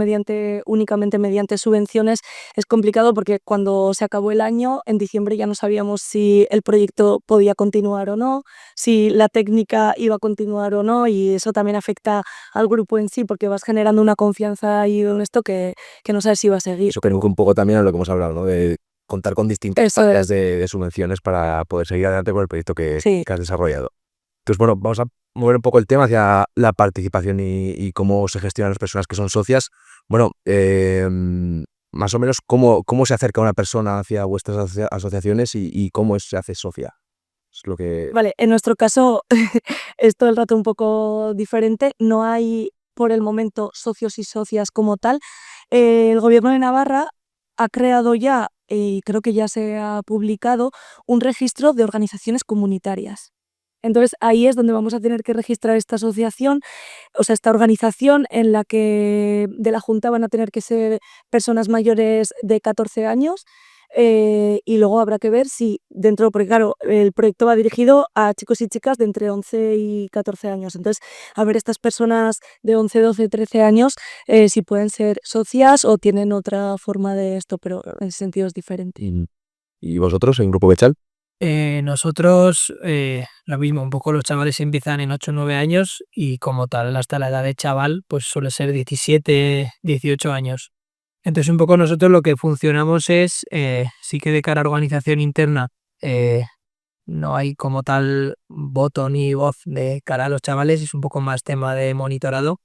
únicamente mediante subvenciones es complicado porque cuando se acabó el año, en diciembre ya no sabíamos si el proyecto podía continuar o no, si la técnica iba a continuar o no, y eso también afecta al grupo en sí porque vas generando una confianza y en esto que no sabes si va a seguir. Eso que un poco también a lo que hemos hablado, ¿no? De contar con distintas Eso áreas es. de subvenciones para poder seguir adelante con el proyecto Sí. que has desarrollado. Entonces, bueno, vamos a mover un poco el tema hacia la participación y cómo se gestionan las personas que son socias. Bueno, más o menos, ¿cómo se acerca una persona hacia vuestras asociaciones y cómo se hace socia? Es lo que... Vale, en nuestro caso es todo el rato un poco diferente. No hay por el momento socios y socias como tal. El Gobierno de Navarra ha creado ya, y creo que ya se ha publicado, un registro de organizaciones comunitarias. Entonces ahí es donde vamos a tener que registrar esta asociación, o sea, esta organización en la que de la Junta van a tener que ser personas mayores de 14 años. Y luego habrá que ver si dentro, porque claro, el proyecto va dirigido a chicos y chicas de entre 11 y 14 años. Entonces, a ver estas personas de 11, 12, 13 años, si pueden ser socias o tienen otra forma de esto, pero en ese sentido es diferente. ¿Y vosotros en Grupo Bechal? Nosotros, lo mismo, un poco los chavales empiezan en 8 o 9 años y como tal hasta la edad de chaval pues suele ser 17, 18 años. Entonces un poco nosotros lo que funcionamos es, sí que de cara a organización interna no hay como tal voto ni voz de cara a los chavales, es un poco más tema de monitorado.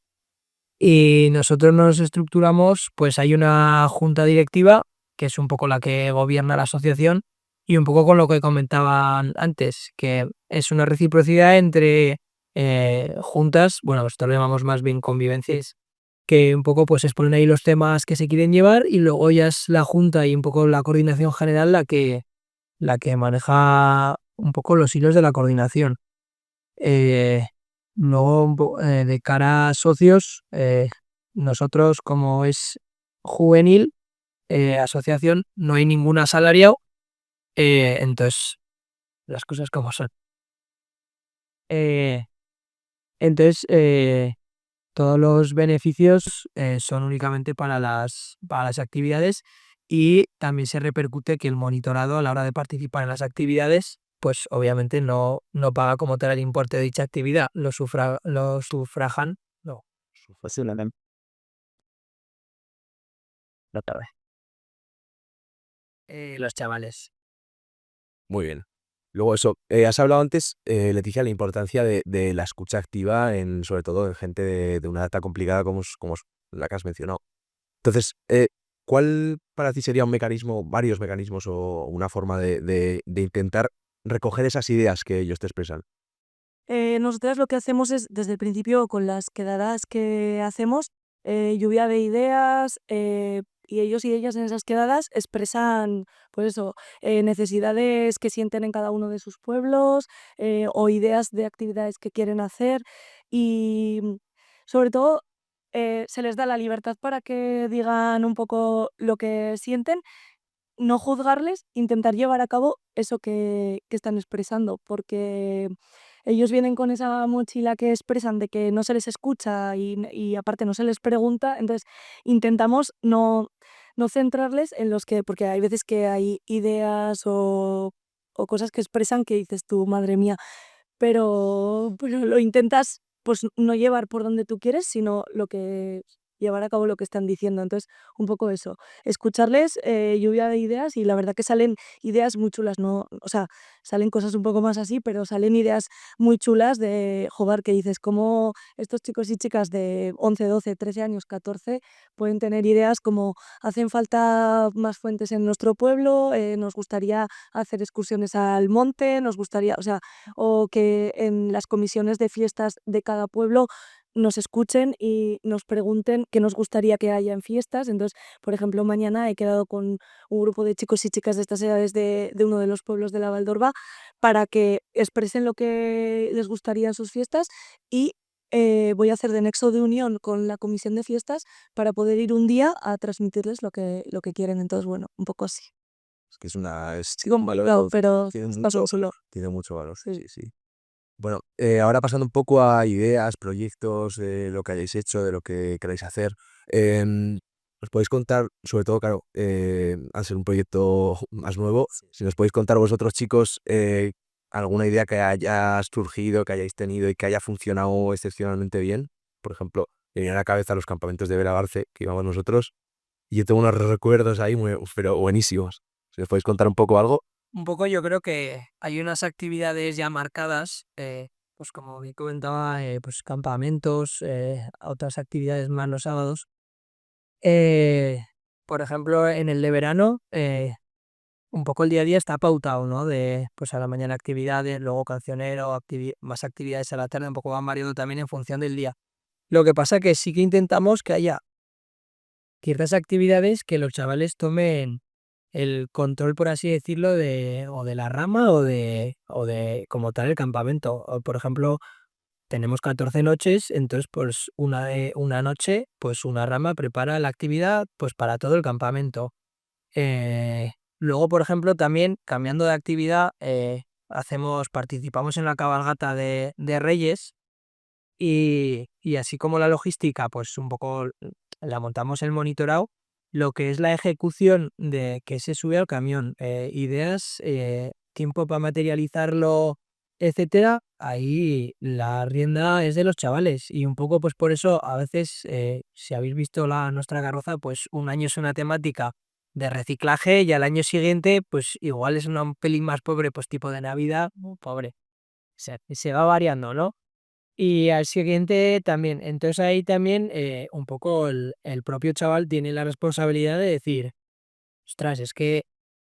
Y nosotros nos estructuramos, pues hay una junta directiva, que es un poco la que gobierna la asociación, y un poco con lo que comentaban antes, que es una reciprocidad entre juntas, bueno, nosotros lo llamamos más bien convivencias, que un poco pues exponen ahí los temas que se quieren llevar y luego ya es la junta y un poco la coordinación general la que maneja un poco los hilos de la coordinación. Eh, Luego, de cara a socios, nosotros como es juvenil, asociación, no hay ningún asalariado, entonces las cosas como son. Eh, entonces, todos los beneficios son únicamente para las actividades y también se repercute que el monitorado a la hora de participar en las actividades pues obviamente no paga como tal el importe de dicha actividad, lo sufragan, no, sufragan, otra vez, los chavales. Muy bien. Luego eso, has hablado antes, Leticia, la importancia de la escucha activa, sobre todo en gente de una edad tan complicada como es la que has mencionado. Entonces, ¿cuál para ti sería un mecanismo, varios mecanismos o una forma de intentar recoger esas ideas que ellos te expresan? Nosotras lo que hacemos es, desde el principio, con las quedadas que hacemos, lluvia de ideas, y ellos y ellas en esas quedadas expresan, pues eso, necesidades que sienten en cada uno de sus pueblos, o ideas de actividades que quieren hacer y, sobre todo, se les da la libertad para que digan un poco lo que sienten, no juzgarles, intentar llevar a cabo eso que están expresando, porque ellos vienen con esa mochila que expresan de que no se les escucha y aparte no se les pregunta, entonces intentamos no centrarles en los que, porque hay veces que hay ideas o cosas que expresan que dices tú, madre mía, pero lo intentas pues no llevar por donde tú quieres, sino llevar a cabo lo que están diciendo. Entonces, un poco eso, escucharles, lluvia de ideas y la verdad que salen ideas muy chulas, ¿no? O sea, salen cosas un poco más así, pero salen ideas muy chulas de, joder, que dices, cómo estos chicos y chicas de 11, 12, 13 años, 14, pueden tener ideas como hacen falta más fuentes en nuestro pueblo, nos gustaría hacer excursiones al monte, nos gustaría, o sea, o que en las comisiones de fiestas de cada pueblo nos escuchen y nos pregunten qué nos gustaría que haya en fiestas. Entonces, por ejemplo, mañana he quedado con un grupo de chicos y chicas de estas edades de uno de los pueblos de la Valdorba para que expresen lo que les gustaría en sus fiestas y voy a hacer de nexo de unión con la comisión de fiestas para poder ir un día a transmitirles lo que quieren. Entonces, bueno, un poco así. Es que es Sigo valorado, pero tiene paso mucho, solo. tiene mucho valor, Sí. sí, sí. Bueno, ahora pasando un poco a ideas, proyectos, de lo que hayáis hecho, de lo que queráis hacer, ¿os podéis contar, sobre todo, claro, al ser un proyecto más nuevo, si nos podéis contar vosotros, chicos, alguna idea que haya surgido, que hayáis tenido y que haya funcionado excepcionalmente bien? Por ejemplo, me viene a la cabeza los campamentos de Belagarce que íbamos nosotros, y yo tengo unos recuerdos ahí pero buenísimos. Si nos podéis contar un poco algo. Un poco yo creo que hay unas actividades ya marcadas, pues como bien comentaba, pues campamentos, otras actividades más los sábados. Eh, por ejemplo, en el de verano, un poco el día a día está pautado, ¿no? De pues a la mañana actividades, luego cancionero, más actividades a la tarde, un poco van variando también en función del día. Lo que pasa que sí que intentamos que haya ciertas actividades que los chavales tomen el control, por así decirlo, o de la rama o de como tal el campamento. O, por ejemplo, tenemos 14 noches, entonces pues una noche, pues una rama prepara la actividad pues para todo el campamento. Luego, por ejemplo, también cambiando de actividad, participamos en la cabalgata de Reyes y así como la logística, pues un poco la montamos el monitorado, lo que es la ejecución de que se sube al camión, ideas, tiempo para materializarlo, etcétera, ahí la rienda es de los chavales. Y un poco pues por eso a veces, si habéis visto nuestra carroza, pues un año es una temática de reciclaje y al año siguiente pues igual es una un pelín más pobre, pues tipo de Navidad, pobre. Se va variando, ¿no? Y al siguiente también. Entonces ahí también un poco el propio chaval tiene la responsabilidad de decir, ostras, es que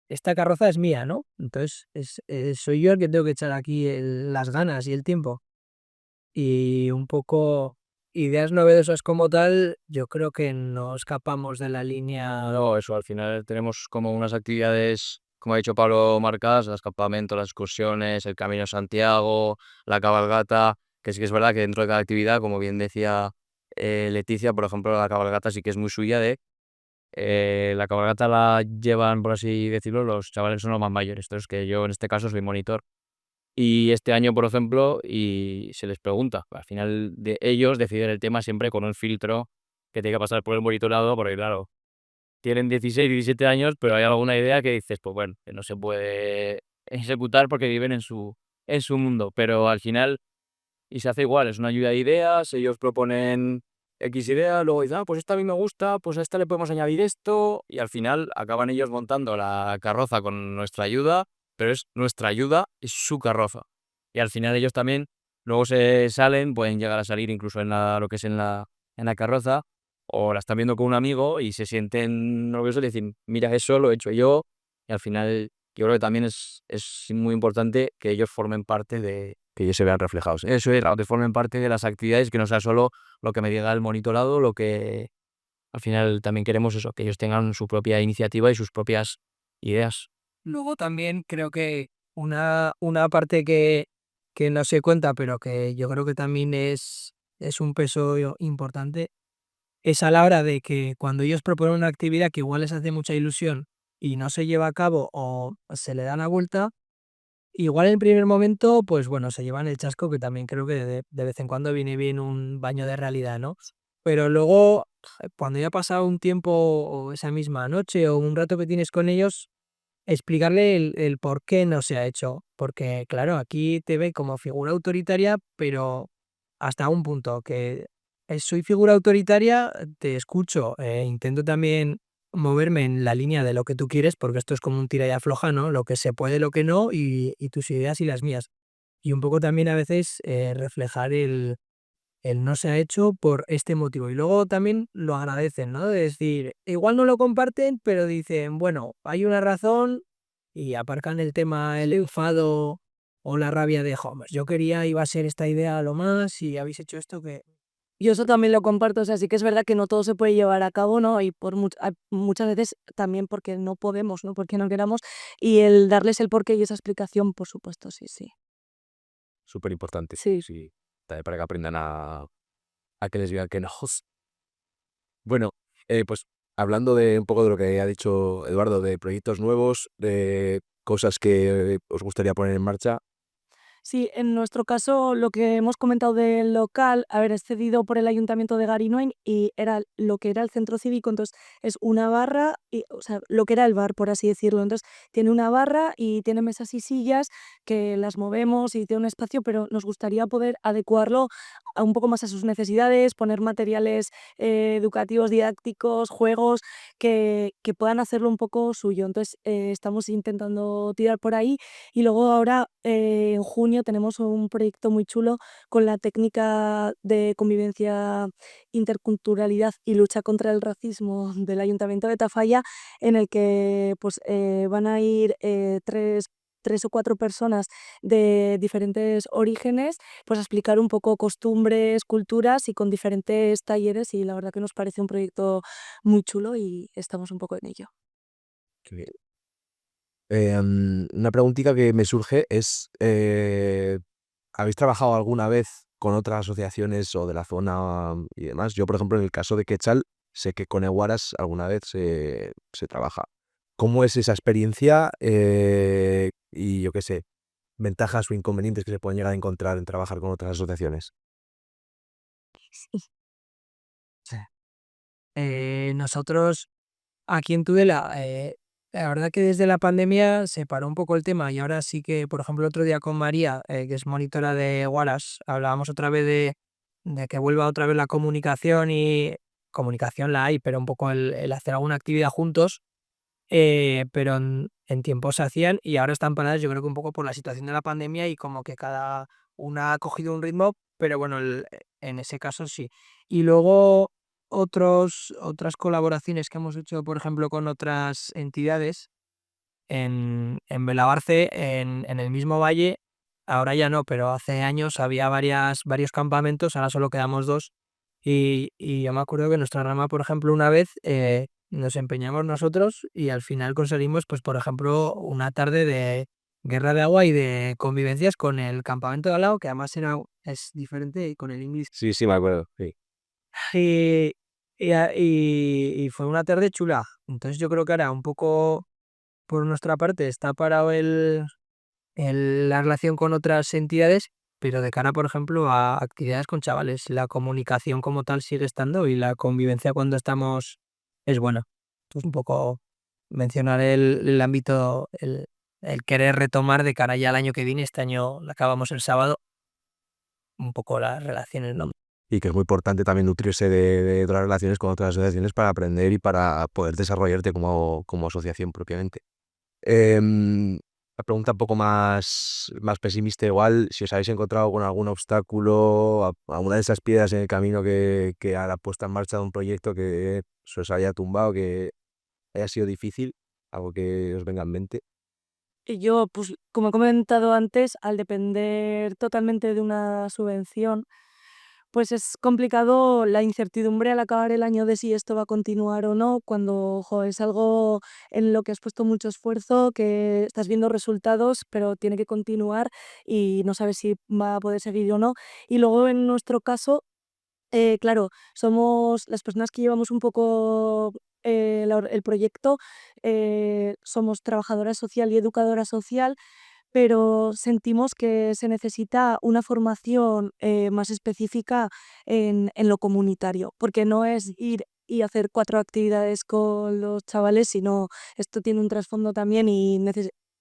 esta carroza es mía, ¿no? Entonces soy yo el que tengo que echar aquí las ganas y el tiempo. Y un poco ideas novedosas como tal, yo creo que no escapamos de la línea. No, eso, al final tenemos como unas actividades, como ha dicho Pablo, marcadas, el campamentos, las excursiones, el Camino de Santiago, la cabalgata, que sí que es verdad que dentro de cada actividad, como bien decía Leticia, por ejemplo, la cabalgata sí que es muy suya la cabalgata la llevan, por así decirlo, los chavales son los más mayores, entonces que yo en este caso soy monitor. Y este año, por ejemplo, y se les pregunta, al final de ellos deciden el tema siempre con un filtro que tiene que pasar por el monitorado, porque claro, tienen 16, 17 años, pero hay alguna idea que dices, pues bueno, que no se puede ejecutar porque viven en su mundo, pero al final, y se hace igual, es una lluvia de ideas, ellos proponen X idea, luego dicen, pues esta a mí me gusta, pues a esta le podemos añadir esto, y al final acaban ellos montando la carroza con nuestra ayuda, pero es nuestra ayuda, es su carroza. Y al final ellos también, luego se salen, pueden llegar a salir incluso lo que es en la carroza, o la están viendo con un amigo y se sienten orgullosos y dicen, mira, eso lo he hecho yo, y al final yo creo que también es muy importante que ellos formen parte que ellos se vean reflejados. Eso es, que formen parte de las actividades, que no sea solo lo que me diga el monitorado, lo que al final también queremos eso, que ellos tengan su propia iniciativa y sus propias ideas. Luego también creo que una parte que no se cuenta, pero que yo creo que también es un peso importante, es a la hora de que cuando ellos proponen una actividad que igual les hace mucha ilusión y no se lleva a cabo o se le da la vuelta, igual en el primer momento, pues bueno, se llevan el chasco, que también creo que de vez en cuando viene bien un baño de realidad, ¿no? Pero luego, cuando ya ha pasado un tiempo o esa misma noche o un rato que tienes con ellos, explicarle el por qué no se ha hecho. Porque, claro, aquí te ve como figura autoritaria, pero hasta un punto que soy figura autoritaria, te escucho, intento también moverme en la línea de lo que tú quieres, porque esto es como un tira y afloja, ¿no? Lo que se puede, lo que no, y tus ideas y las mías. Y un poco también a veces reflejar el no se ha hecho por este motivo. Y luego también lo agradecen, ¿no? De decir, igual no lo comparten, pero dicen, bueno, hay una razón y aparcan el tema, el enfado o la rabia de, joder, yo quería, iba a ser esta idea lo más y habéis hecho esto que... Yo eso también lo comparto, o sea, sí que es verdad que no todo se puede llevar a cabo, ¿no? Y muchas veces también porque no podemos, ¿no? Porque no queramos, y el darles el porqué y esa explicación, por supuesto, sí, sí. Súper importante, Sí. sí, también para que aprendan a que les digan que no. Bueno, pues hablando de un poco de lo que ha dicho Eduardo, de proyectos nuevos, de cosas que os gustaría poner en marcha. Sí, en nuestro caso, lo que hemos comentado del local, a ver, es cedido por el Ayuntamiento de Garinoain y era lo que era el centro cívico, entonces es una barra, y, o sea, lo que era el bar, por así decirlo. Entonces tiene una barra y tiene mesas y sillas que las movemos y tiene un espacio, pero nos gustaría poder adecuarlo un poco más a sus necesidades, poner materiales educativos, didácticos, juegos que puedan hacerlo un poco suyo. Entonces estamos intentando tirar por ahí. Y luego ahora, en junio, tenemos un proyecto muy chulo con la técnica de convivencia, interculturalidad y lucha contra el racismo del Ayuntamiento de Tafalla, en el que pues, van a ir tres o cuatro personas de diferentes orígenes, pues a explicar un poco costumbres, culturas y con diferentes talleres, y la verdad que nos parece un proyecto muy chulo y estamos un poco en ello. Qué bien. Una preguntita que me surge es, ¿habéis trabajado alguna vez con otras asociaciones o de la zona y demás? Yo, por ejemplo, en el caso de Quetzal, sé que con Eguaras alguna vez se trabaja. ¿Cómo es esa experiencia? Y yo qué sé, ventajas o inconvenientes que se pueden llegar a encontrar en trabajar con otras asociaciones. Nosotros aquí en Tudela La verdad que desde la pandemia se paró un poco el tema y ahora sí que, por ejemplo, el otro día con María, que es monitora de Wallace, hablábamos otra vez de que vuelva otra vez la comunicación y comunicación la hay, pero un poco el hacer alguna actividad juntos, pero en tiempos se hacían y ahora están paradas yo creo que un poco por la situación de la pandemia y como que cada una ha cogido un ritmo, pero bueno, en ese caso sí. Y luego otras colaboraciones que hemos hecho, por ejemplo, con otras entidades en Belabarce, en el mismo valle, ahora ya no, pero hace años había varios campamentos, ahora solo quedamos dos. Y yo me acuerdo que nuestra rama, por ejemplo, una vez nos empeñamos nosotros y al final conseguimos, pues, por ejemplo, una tarde de guerra de agua y de convivencias con el campamento de al lado, que además es diferente, y con el English. Sí, sí, me acuerdo, sí. Y, y fue una tarde chula. Entonces yo creo que ahora un poco por nuestra parte está parado la relación con otras entidades, pero de cara, por ejemplo, a actividades con chavales, la comunicación como tal sigue estando y la convivencia cuando estamos es buena. Entonces, un poco mencionar el ámbito, el querer retomar de cara ya al año que viene, este año lo acabamos el sábado, un poco las relaciones, ¿no? Y que es muy importante también nutrirse de otras relaciones con otras asociaciones para aprender y para poder desarrollarte como asociación propiamente. La pregunta un poco más pesimista igual, si os habéis encontrado con algún obstáculo, alguna de esas piedras en el camino que a la puesta en marcha de un proyecto que se os haya tumbado, que haya sido difícil, algo que os venga en mente. Y yo, pues, como he comentado antes, al depender totalmente de una subvención, pues es complicado la incertidumbre al acabar el año de si esto va a continuar o no, cuando es algo en lo que has puesto mucho esfuerzo, que estás viendo resultados, pero tiene que continuar y no sabes si va a poder seguir o no. Y luego en nuestro caso, claro, somos las personas que llevamos un poco el proyecto, somos trabajadora social y educadora social, pero sentimos que se necesita una formación más específica en lo comunitario, porque no es ir y hacer 4 actividades con los chavales, sino esto tiene un trasfondo también y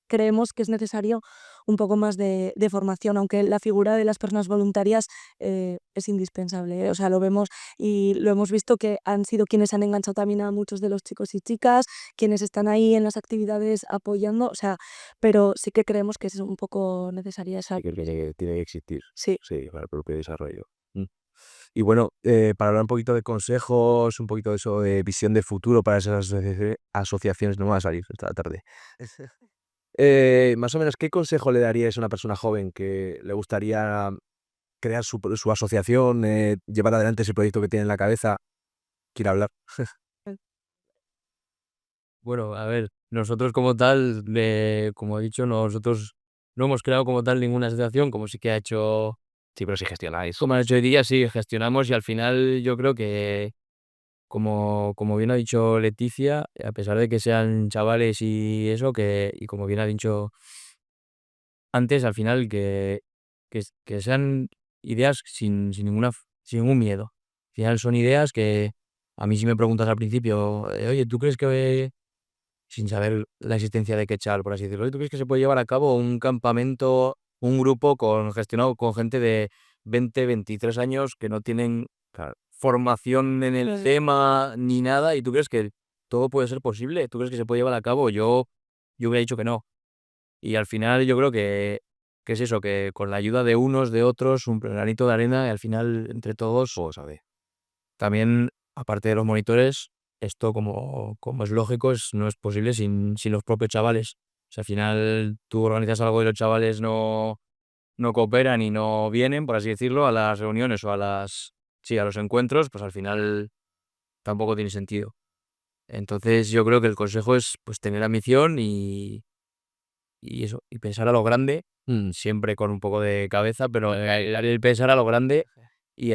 creemos que es necesario un poco más de formación, aunque la figura de las personas voluntarias es indispensable, o sea, lo vemos y lo hemos visto que han sido quienes han enganchado también a muchos de los chicos y chicas, quienes están ahí en las actividades apoyando, o sea, pero sí que creemos que es un poco necesaria esa. Sí, que tiene que existir, Sí. sí, para el propio desarrollo. Y bueno, para hablar un poquito de consejos, un poquito de eso, de visión de futuro para esas asociaciones, no me va a salir esta tarde. Más o menos, ¿qué consejo le daríais a una persona joven que le gustaría crear su asociación, llevar adelante ese proyecto que tiene en la cabeza? Quiere hablar. Bueno, a ver, nosotros como tal, como he dicho, nosotros no hemos creado como tal ninguna asociación, como sí que ha hecho, Sí, pero si gestionáis. como han hecho hoy día, sí, gestionamos y al final yo creo que, como bien ha dicho Leticia, a pesar de que sean chavales y eso, y como bien ha dicho antes, al final que sean ideas sin ningún miedo. Al final son ideas que a mí si me preguntas al principio, oye, ¿tú crees que sin saber la existencia de Quechal, por así decirlo? ¿Tú crees que se puede llevar a cabo un campamento, un grupo gestionado con gente de 20, 23 años que no tienen formación en el tema ni nada? ¿Y tú crees que todo puede ser posible? ¿Tú crees que se puede llevar a cabo? Yo hubiera dicho que no. Y al final yo creo que es eso, que con la ayuda de unos, de otros, un granito de arena, y al final entre todos, Todo sabe. también, aparte de los monitores, esto como es lógico, no es posible sin los propios chavales. O sea, al final tú organizas algo y los chavales no cooperan y no vienen, por así decirlo, a las reuniones o sí, a los encuentros, pues al final tampoco tiene sentido. Entonces yo creo que el consejo es pues tener ambición y eso, y pensar a lo grande, siempre con un poco de cabeza, pero el pensar a lo grande y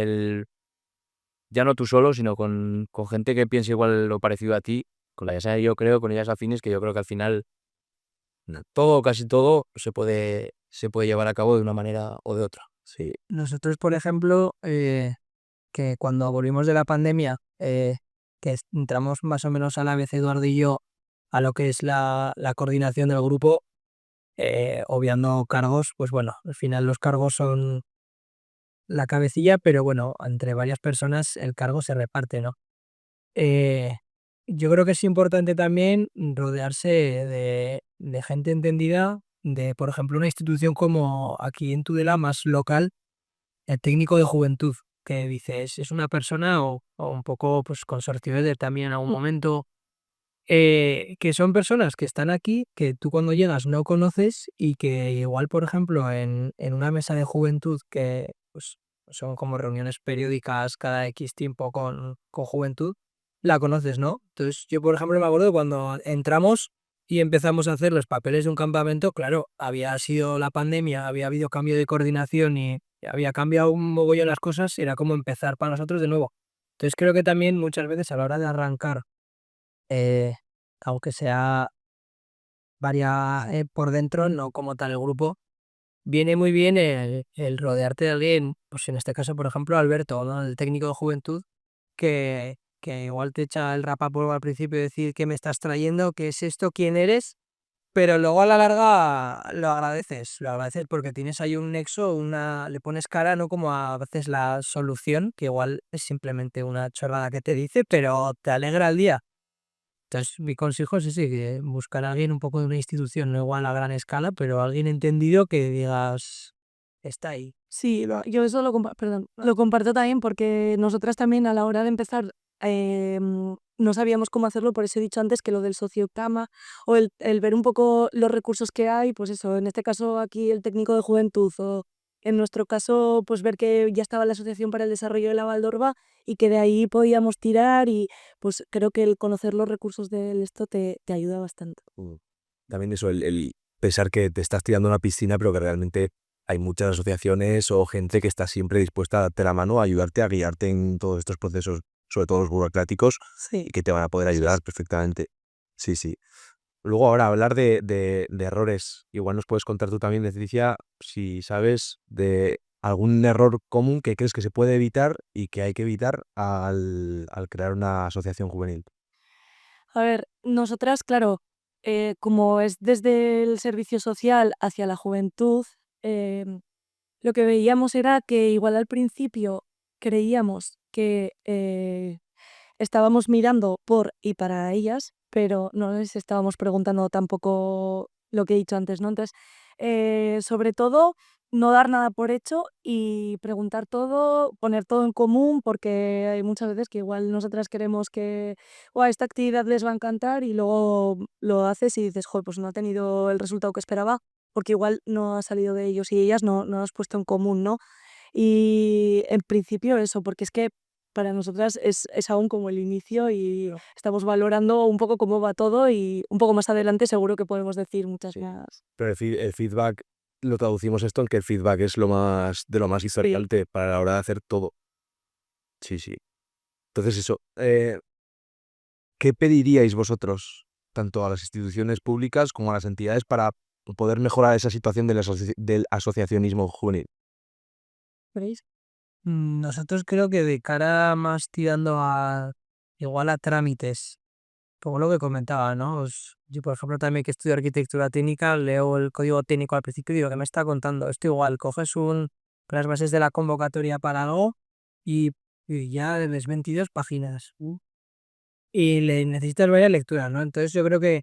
ya no tú solo, sino con gente que piense igual lo parecido a ti, con la ya sea yo creo, con ellas afines, que yo creo que al final todo, casi todo, se puede llevar a cabo de una manera o de otra. Sí. Nosotros, por ejemplo, que cuando volvimos de la pandemia, que entramos más o menos a la vez Eduardo y yo a lo que es la coordinación del grupo, obviando cargos, pues bueno, al final los cargos son la cabecilla, pero bueno, entre varias personas el cargo se reparte, ¿no? Eh, yo creo que es importante también rodearse de gente entendida, de, por ejemplo, una institución como aquí en Tudela, más local, el técnico de juventud, que dices, es una persona o un poco pues consorcio de también en algún momento, que son personas que están aquí, que tú cuando llegas no conoces y que igual, por ejemplo, en una mesa de juventud que pues, son como reuniones periódicas cada X tiempo con juventud, la conoces, ¿no? Entonces yo, por ejemplo, me acuerdo cuando entramos y empezamos a hacer los papeles de un campamento, claro, había sido la pandemia, había habido cambio de coordinación y había cambiado un mogollón las cosas, era como empezar para nosotros de nuevo. Entonces creo que también muchas veces a la hora de arrancar eh, aunque sea por dentro, no como tal el grupo, viene muy bien el rodearte de alguien, pues en este caso, por ejemplo, Alberto, ¿no? El técnico de juventud, que igual te echa el rapapolvo al principio y decir qué me estás trayendo, qué es esto, quién eres, pero luego a la larga lo agradeces porque tienes ahí un nexo, le pones cara, no como a veces la solución, que igual es simplemente una chorrada que te dice, pero te alegra el día. Entonces, mi consejo es ese, que buscar a alguien un poco de una institución, no igual a gran escala, pero alguien entendido que digas, está ahí. Sí, yo eso perdón, lo comparto también porque nosotras también a la hora de empezar no sabíamos cómo hacerlo, por eso he dicho antes que lo del sociocama o el ver un poco los recursos que hay, pues eso, en este caso aquí el técnico de juventud o en nuestro caso pues ver que ya estaba la Asociación para el Desarrollo de la Valdorba y que de ahí podíamos tirar y pues creo que el conocer los recursos de esto te ayuda bastante. También eso, el pensar que te estás tirando a una piscina, pero que realmente hay muchas asociaciones o gente que está siempre dispuesta a darte la mano, a ayudarte, a guiarte en todos estos procesos, sobre todo los burocráticos, Sí. y que te van a poder ayudar perfectamente. Sí, sí. Luego ahora hablar de errores. Igual nos puedes contar tú también, Leticia, si sabes de algún error común que crees que se puede evitar y que hay que evitar al crear una asociación juvenil. A ver, nosotras, claro, como es desde el servicio social hacia la juventud, lo que veíamos era que igual al principio creíamos que estábamos mirando por y para ellas, pero no les estábamos preguntando tampoco lo que he dicho antes, ¿no? Entonces, sobre todo, no dar nada por hecho y preguntar todo, poner todo en común, porque hay muchas veces que igual nosotras queremos que "Buah, esta actividad les va a encantar y luego lo haces y dices, joder, pues no ha tenido el resultado que esperaba, porque igual no ha salido de ellos y ellas, no lo has puesto en común, ¿no? Y en principio eso, porque es que para nosotras es aún como el inicio y estamos valorando un poco cómo va todo y un poco más adelante seguro que podemos decir muchas Sí. más. Pero el feedback, lo traducimos esto en que el feedback es de lo más historiante para la hora de hacer todo. Sí, sí. Entonces eso, ¿qué pediríais vosotros, tanto a las instituciones públicas como a las entidades, para poder mejorar esa situación del asociacionismo juvenil? ¿Veis? Nosotros creo que de cara más tirando a igual a trámites, como lo que comentaba, ¿no? Yo, por ejemplo, también que estudio arquitectura técnica, leo el código técnico al principio y digo, ¿qué me está contando? Esto igual, coges las bases de la convocatoria para algo y, y ya ves 22 páginas. Y le necesitas varias lecturas, ¿no? Entonces yo creo que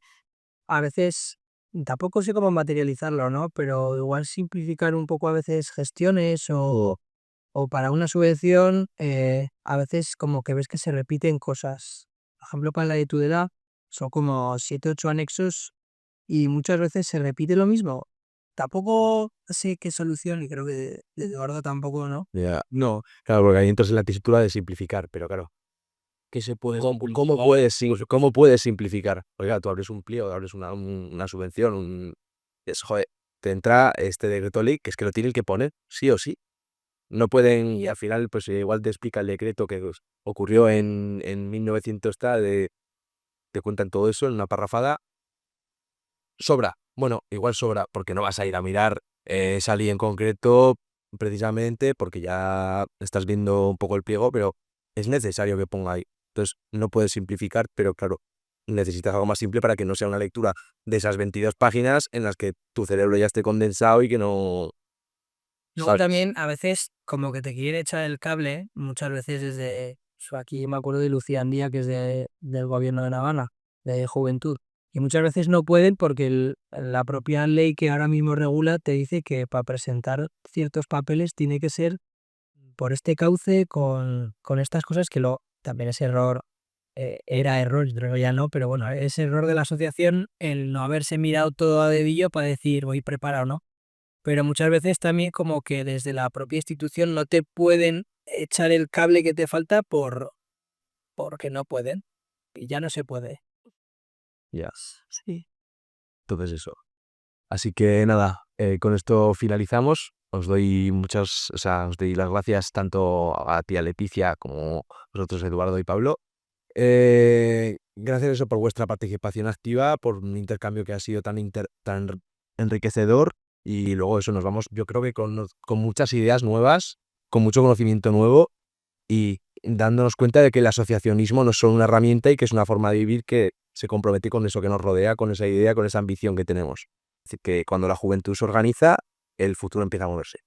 a veces, tampoco sé cómo materializarlo, ¿no? Pero igual simplificar un poco a veces gestiones o para una subvención, a veces como que ves que se repiten cosas. Por ejemplo, para la de Tudela son como 7 8 anexos y muchas veces se repite lo mismo. Tampoco sé qué solución y creo que de Eduardo tampoco, ¿no? Ya, no, claro, porque ahí entras en la tesitura de simplificar, pero claro, ¿qué se puede cómo puedes simplificar? Porque claro, tú abres un pliego, abres una subvención, joder, te entra este decreto ley, que es que lo tienen que poner, sí o sí. No pueden, y al final, pues igual te explica el decreto que ocurrió en 1900 tal, te cuentan todo eso en una parrafada. Sobra. Bueno, igual sobra, porque no vas a ir a mirar esa ley en concreto, precisamente, porque ya estás viendo un poco el pliego, pero es necesario que ponga ahí. Entonces, no puedes simplificar, pero claro, necesitas algo más simple para que no sea una lectura de esas 22 páginas en las que tu cerebro ya esté condensado y que no... Luego ¿sabes? también a veces como que te quiere echar el cable, muchas veces desde, aquí me acuerdo de Lucía Andía, que es del gobierno de Navarra, de Juventud, y muchas veces no pueden porque la propia ley que ahora mismo regula te dice que para presentar ciertos papeles tiene que ser por este cauce con estas cosas que también es error, era error, yo creo que ya no, pero bueno, es error de la asociación el no haberse mirado todo a dedillo para decir voy preparado, ¿no? Pero muchas veces también como que desde la propia institución no te pueden echar el cable que te falta porque no pueden. Y ya no se puede. Ya. Sí. Entonces eso. Así que nada, con esto finalizamos. Os doy os doy las gracias tanto a ti, a Leticia, como a vosotros, Eduardo y Pablo. Gracias eso por vuestra participación activa, por un intercambio que ha sido tan enriquecedor. Y luego eso nos vamos, yo creo que con muchas ideas nuevas, con mucho conocimiento nuevo y dándonos cuenta de que el asociacionismo no es solo una herramienta y que es una forma de vivir que se compromete con eso que nos rodea, con esa idea, con esa ambición que tenemos. Es decir, que cuando la juventud se organiza, el futuro empieza a moverse.